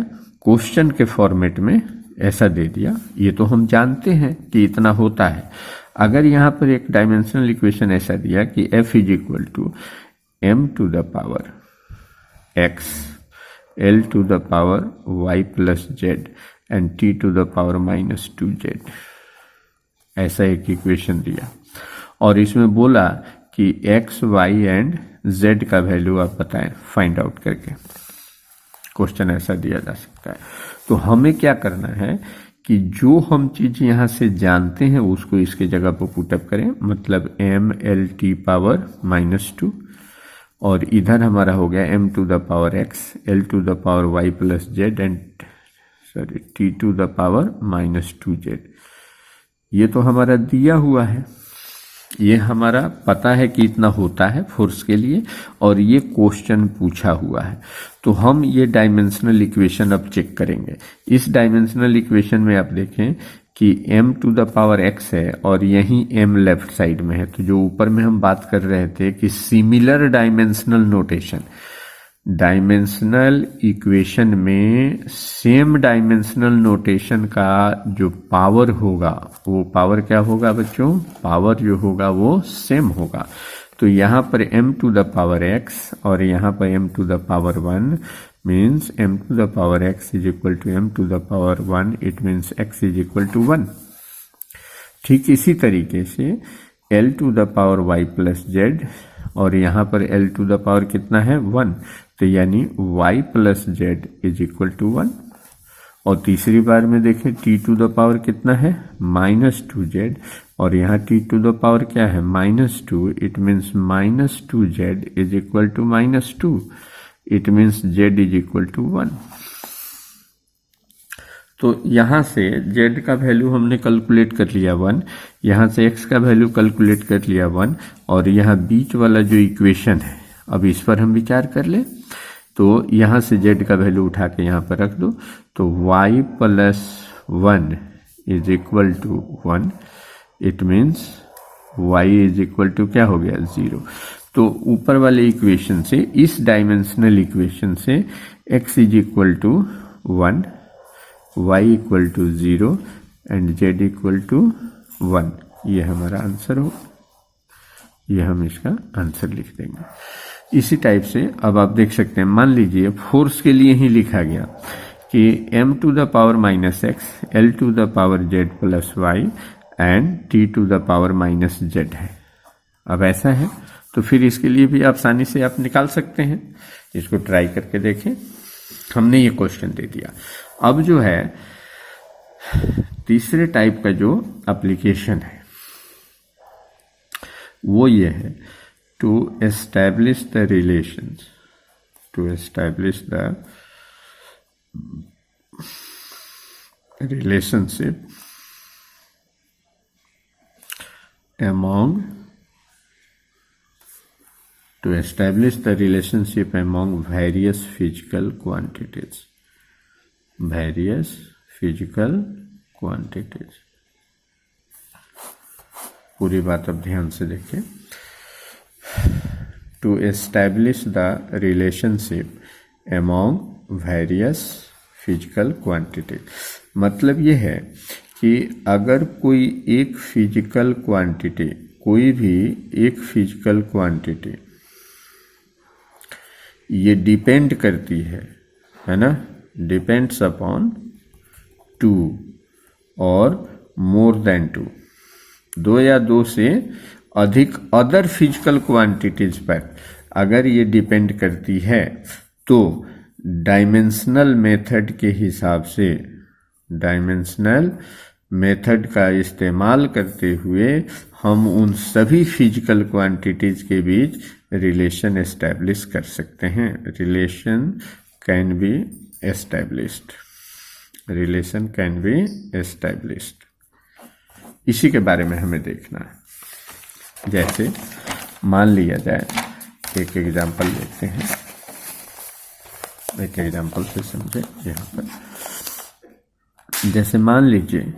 Speaker 1: क्वेश्चन के फॉर्मेट में ऐसा दे दिया, ये तो हम जानते हैं कि इतना होता है। अगर यहाँ पर एक डायमेंशनल इक्वेशन ऐसा दिया कि f is equal to m to the power x, l to the power y plus z and t to the power minus 2z, ऐसा एक इक्वेशन दिया और इसमें बोला कि x, y एंड z का वैल्यू आप बताएं फाइंड आउट करके। क्वेश्चन ऐसा दिया जा सकता है। तो हमें क्या करना है कि जो हम चीज यहां से जानते हैं उसको इसके जगह पर पुटअप करें, मतलब m l t power minus 2 और इधर हमारा हो गया m to the power x, l to the power y plus z and t to the power minus 2z। ये तो हमारा दिया हुआ है, ये हमारा पता है कि इतना होता है फोर्स के लिए और ये क्वेश्चन पूछा हुआ है। तो हम ये डायमेंशनल इक्वेशन अब चेक करेंगे। इस डायमेंशनल इक्वेशन में आप देखें कि m to the power x है और यहीं m लेफ्ट साइड में है। तो जो ऊपर में हम बात कर रहे थे कि similar dimensional notation, dimensional equation में सेम डायमेंशनल नोटेशन का जो पावर होगा वो पावर क्या होगा बच्चों? पावर जो होगा वो सेम होगा। तो यहाँ पर m to the power x और यहाँ पर m to the power 1 means m to the power x is equal to m to the power 1, it means x is equal to 1। ठीक इसी तरीके से l to the power y plus z और यहाँ पर l टू द पावर कितना है? 1, तो यानी y plus z is equal to 1। और तीसरी बार में देखें t टू द पावर कितना है? माइनस 2z और यहाँ t टू द पावर क्या है? Minus 2, it means minus 2z is equal to minus 2, it means z is equal to 1। तो यहाँ से z का वैल्यू हमने कैलकुलेट कर लिया 1, यहाँ से x का वैल्यू कैलकुलेट कर लिया 1 और यहाँ बीच वाला जो इक्वेशन है अब इस पर हम विचार कर ले। तो यहाँ से z का वैल्यू उठा के यहाँ पर रख दो, तो y plus 1 is equal to 1, it means y is equal to क्या हो गया 0। तो ऊपर वाले इक्वेशन से, इस डायमेंशनल इक्वेशन से x is equal to 1, y equal to 0 and z equal to 1, ये हमारा आंसर हो, ये हम इसका आंसर लिख देंगे। इसी टाइप से अब आप देख सकते हैं, मान लीजिए फोर्स के लिए ही लिखा गया कि m to the power minus x, l to the power z plus y and t to the power minus z है। अब ऐसा है तो फिर इसके लिए भी आसानी से आप निकाल सकते हैं, इसको ट्राई करके देखें। हमने ये क्वेश्चन दे दिया। अब जो है तीसरे टाइप का जो एप्लीकेशन है वो ये है, to establish the relations, to establish the relationship among, to establish the relationship among various physical quantities, various physical quantities। पूरी बात अब ध्यान से देखें। To establish the relationship among various physical quantities, मतलब ये है कि अगर कोई एक फिजिकल क्वांटिटी, कोई भी एक फिजिकल क्वांटिटी ये डिपेंड करती है ना, डिपेंड्स अपॉन 2 और मोर देन 2, 2 या 2 से अधिक अदर फिजिकल क्वांटिटीज पर अगर ये डिपेंड करती है, तो डायमेंशनल मेथड के हिसाब से, डायमेंशनल मेथड का इस्तेमाल करते हुए हम उन सभी फिजिकल क्वांटिटीज के बीच रिलेशन एस्टैब्लिश कर सकते हैं। Relation can be established, relation can be established. इसी के बारे में हमें देखना है। जैसे मान लिया जाए, एक एग्जांपल लेते हैं, एक एग्जांपल से समझे। यहाँ पर जैसे मान लीजिए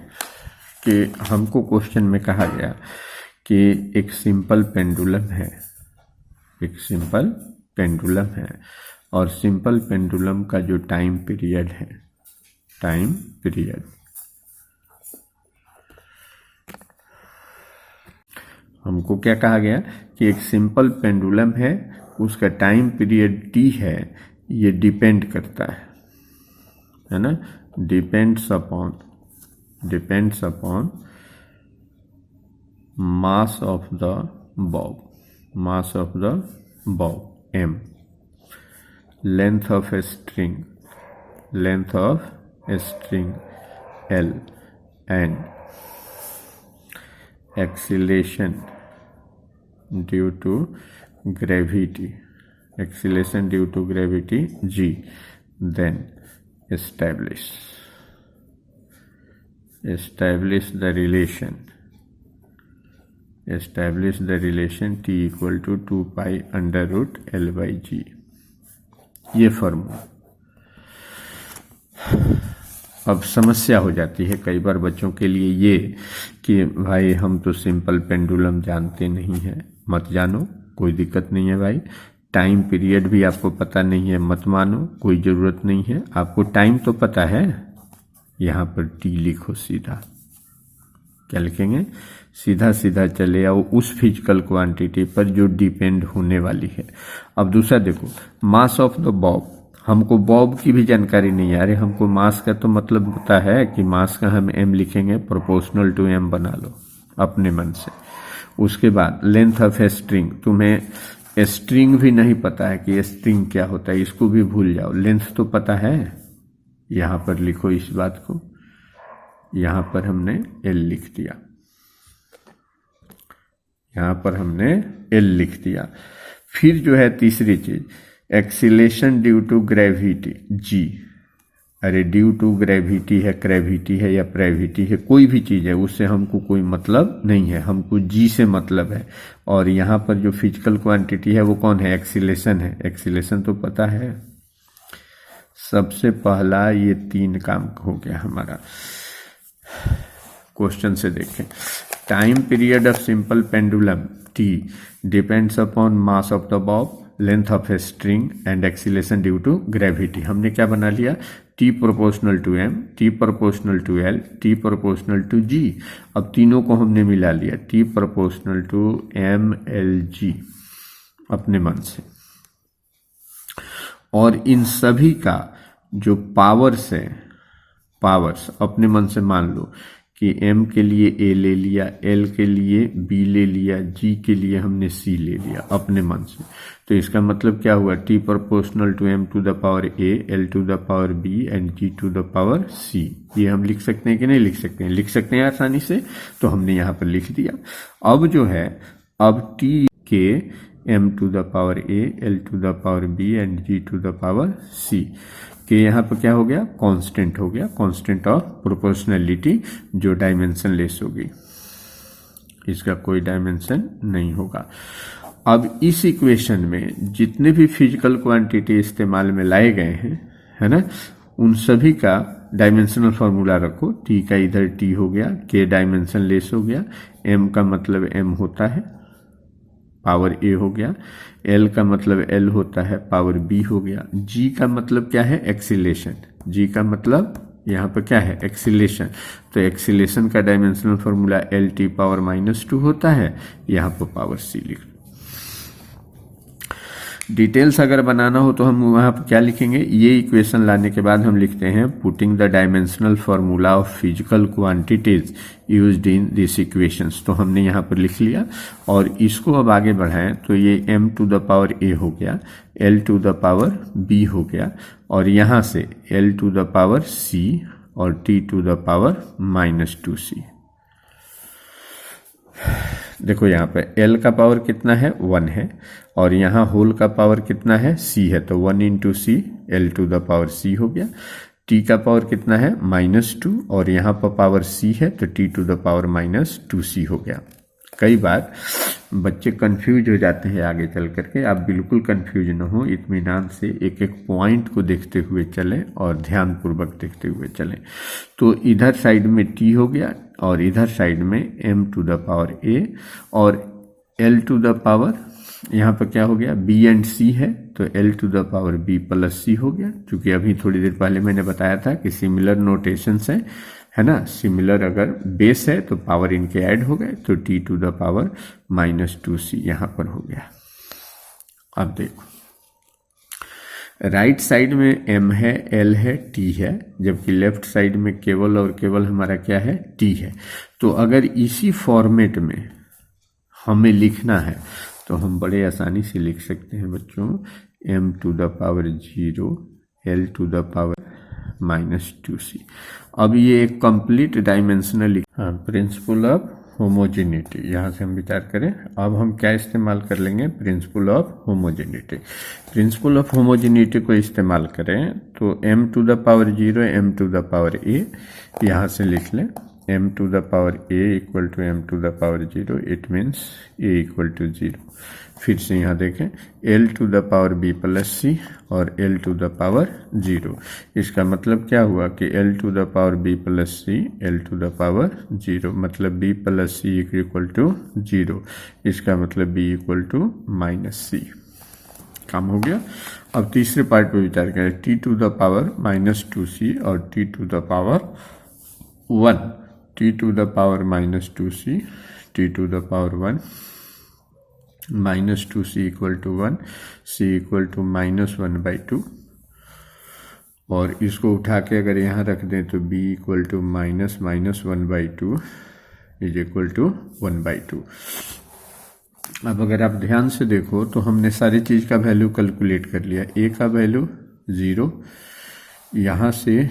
Speaker 1: कि हमको क्वेश्चन में कहा गया कि एक सिंपल पेंडुलम है, एक सिंपल पेंडुलम है, और सिंपल पेंडुलम का जो टाइम पीरियड है, टाइम पीरियड, हमको क्या कहा गया कि एक सिंपल पेंडुलम है, उसका टाइम पीरियड t है, ये डिपेंड करता है ना, depends upon mass of the bob, mass of the bob m, length of a string, length of a string l, and acceleration due to gravity, acceleration due to gravity g, then establish the relation, establish the relation t equal to 2 pi under root l by g। ये formula. अब समस्या हो जाती है कई बार बच्चों के लिए ये कि भाई हम तो सिंपल पेंडुलम जानते नहीं हैं। मत जानो, कोई दिक्कत नहीं है भाई। टाइम पीरियड भी आपको पता नहीं है, मत मानो, कोई ज़रूरत नहीं है। आपको टाइम तो पता है, यहाँ पर टी लिखो सीधा। क्या लिखेंगे? सीधा सीधा चले आओ उस फिजिकल क्वांटिटी पर जो डिपेंड होने वाली है। अब दूसरा देखो, मास ऑफ द बॉब। हमको बॉब की भी जानकारी नहीं है। अरे हमको मास का तो मतलब होता है कि मास का हम m लिखेंगे, प्रोपोर्शनल टू m बना लो अपने मन से। उसके बाद लेंथ ऑफ ए स्ट्रिंग, तुम्हें स्ट्रिंग भी नहीं पता है कि स्ट्रिंग क्या होता है, इसको भी भूल जाओ। लेंथ तो पता है, यहाँ पर लिखो इस बात को। यहाँ पर हमने l लिख दिया, यहाँ पर हमने l लिख दिया। फिर जो है तीसरी चीज, acceleration due to gravity g। अरे ड्यू टू ग्रेविटी है, ग्रेविटी है या प्रेविटी है, कोई भी चीज है, उससे हमको कोई मतलब नहीं है, हमको g से मतलब है। और यहाँ पर जो फिजिकल क्वांटिटी है वो कौन है? एक्सीलेशन है। एक्सीलेशन तो पता है, सबसे पहला ये 3 काम हो गया हमारा। क्वेश्चन से देखें, time period of simple pendulum T depends upon mass of the bob, length of a string and acceleration due to gravity. हमने क्या बना लिया, T proportional to M, T proportional to L, T proportional to G. अब तीनों को हमने मिला लिया, T proportional to M L G अपने मन से, और इन सभी का जो पावर्स है, पावर्स अपने मन से मान लो कि m के लिए a ले लिया, l के लिए b ले लिया, g के लिए हमने c ले लिया अपने मन से। तो इसका मतलब क्या हुआ, t proportional to m to the power a, l to the power b and g to the power c। ये हम लिख सकते हैं कि नहीं लिख सकते हैं? लिख सकते हैं आसानी से, तो हमने यहाँ पर लिख दिया। अब जो है, अब t के m to the power a, l to the power b and g to the power c कि यहाँ पर क्या हो गया, कांस्टेंट हो गया, कांस्टेंट ऑफ प्रोपोर्शनैलिटी, जो डायमेंशन लेस होगी, इसका कोई डायमेंशन नहीं होगा। अब इस इक्वेशन में जितने भी फिजिकल क्वांटिटी इस्तेमाल में लाए गए हैं, है ना, उन सभी का डायमेंशनल फार्मूला रखो। टी का इधर टी हो गया, के डायमेंशन लेस हो गया, एम का मतलब एम होता है, पावर ए हो गया, एल का मतलब एल होता है, पावर बी हो गया, जी का मतलब क्या है, एक्सीलेशन, जी का मतलब यहाँ पर क्या है, एक्सीलेशन। तो एक्सीलेशन का dimensional formula L t power -2 होता है, यहाँ पर पावर सी लिख लो। डिटेल्स अगर बनाना हो तो हम वहाँ पर क्या लिखेंगे, ये इक्वेशन लाने के बाद हम लिखते हैं putting the dimensional formula of physical quantities used in this equations. तो हमने यहाँ पर लिख लिया, और इसको अब आगे बढ़ाएं तो ये m to the power a हो गया, l to the power b हो गया, और यहाँ से l to the power c और t to the power -2c। देखो यहाँ पे L का पावर कितना है, 1 है, और यहाँ होल का पावर कितना है, C है, तो 1 into c, L to the power C हो गया। T का पावर कितना है, -2, और यहाँ पर पावर C है, तो T to the power -2C हो गया। कई बार बच्चे कंफ्यूज हो जाते हैं आगे चल करके, आप बिल्कुल कंफ्यूज न हो, इत्मीनान से एक एक पॉइंट को देखते हुए चलें और ध्यानपूर्वक देखते हुए चलें। तो इधर साइड में t हो गया, और इधर साइड में m to the power a, और l टू द पावर, यहाँ पर क्या हो गया, b एंड c है, तो l to the power b plus c हो गया। क्योंकि अभी थोड़ी देर पहले मैंने बताया था कि सिमिलर नोटेशंस है ना, सिमिलर अगर बेस है तो पावर इनके ऐड हो गए, तो t to the power -2c यहाँ पर हो गया। अब देखो, राइट साइड में m है, l है, t है, जबकि लेफ्ट साइड में केवल और केवल हमारा क्या है, t है। तो अगर इसी फॉर्मेट में हमें लिखना है तो हम बड़े आसानी से लिख सकते हैं बच्चों, m to the power 0, l to the power -2c। अब ये एक complete dimensional principle of homogeneity, यहाँ से हम विचार करें। अब हम क्या इस्तेमाल कर लेंगे, principle of homogeneity. Principle of homogeneity को इस्तेमाल करें तो m to the power 0, m to the power a, यहाँ से लिख लें m to the power a equal to m to the power 0, it means a equal to 0। फिर से यहाँ देखें, l to the power b plus c और l to the power 0। इसका मतलब क्या हुआ कि l to the power b plus c, l to the power 0, मतलब b plus c equal to 0। इसका मतलब b इक्वल टू -c। काम हो गया। अब तीसरे पार्ट पे विचार करें, t to the power -2c और t to the power 1, t to the power -2c, t to the power 1, -2c equal to 1, c equal to -1/2, और इसको उठा के अगर यहाँ रख दें तो b equal to -1/2 is equal to 1/2। अब अगर आप ध्यान से देखो तो हमने सारी चीज़ का वैल्यू कैलकुलेट कर लिया। a का वैल्यू 0, यहाँ से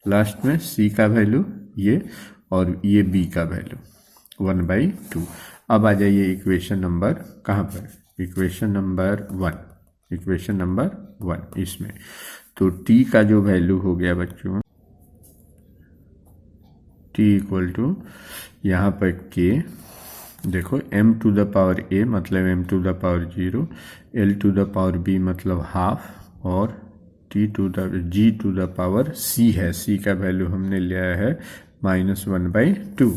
Speaker 1: लास्ट में c का वैल्यू ये, और ये b का वैल्यू 1/2। अब आ जाइए इक्वेशन नंबर कहाँ पर, इक्वेशन नंबर 1, इक्वेशन नंबर 1 इसमें। तो t का जो वैल्यू हो गया बच्चों, t इक्वल टू यहाँ पर k, देखो m to the power a मतलब m to the power 0, l to the power b मतलब हाफ, और G to the power C है, सी का वैल्यू हमने लिया है -1/2।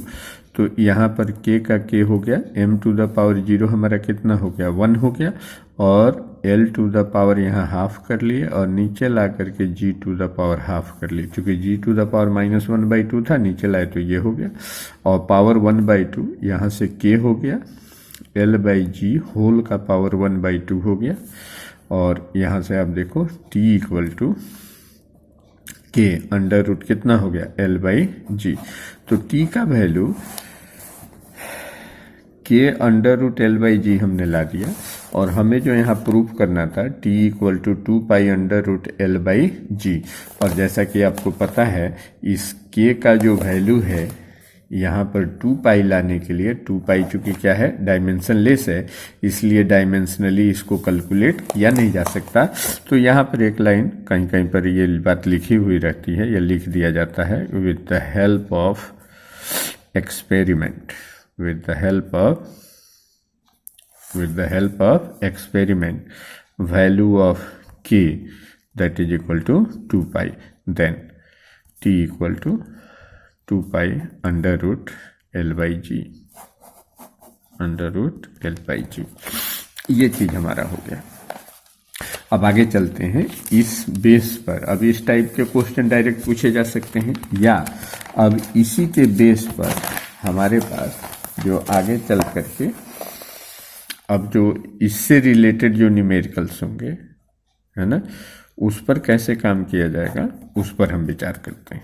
Speaker 1: तो यहाँ पर k का k हो गया, m टू द पावर 0 हमारा कितना हो गया 1 हो गया, और l टू द पावर यहाँ हाफ कर लिए और नीचे ला करके g to the power half कर लिए, क्योंकि g टू द पावर -1/2 था, नीचे लाए तो ये हो गया, और पावर 1/2 यहाँ से k हो गया, l/g होल का पावर 1/2 हो गया, और यहाँ से आप देखो t equal to k under root कितना हो गया l/g। तो t का value k under root l/g हमने ला दिया, और हमें जो यहाँ प्रूफ करना था t equal to 2 under root l/g। और जैसा कि आपको पता है इस k का जो वैल्यू है यहाँ पर 2 लाने के लिए, 2 चूंकि क्या है डायमेंशन लेस है, इसलिए डायमेंशनली इसको कैलकुलेट किया नहीं जा सकता। तो यहाँ पर एक लाइन कहीं कहीं पर ये बात लिखी हुई रहती है या लिख दिया जाता है, with the help of experiment, with the help of experiment, value of k that is equal to 2 then t equal to 2 under root l/g, under root l/g। ये चीज हमारा हो गया। अब आगे चलते हैं इस बेस पर। अब इस टाइप के क्वेश्चन डायरेक्ट पूछे जा सकते हैं, या अब इसी के बेस पर हमारे पास जो आगे चल करके अब जो इससे रिलेटेड जो न्यूमेरिकल्स होंगे, है ना, उस पर कैसे काम किया जाएगा उस पर हम विचार करते हैं।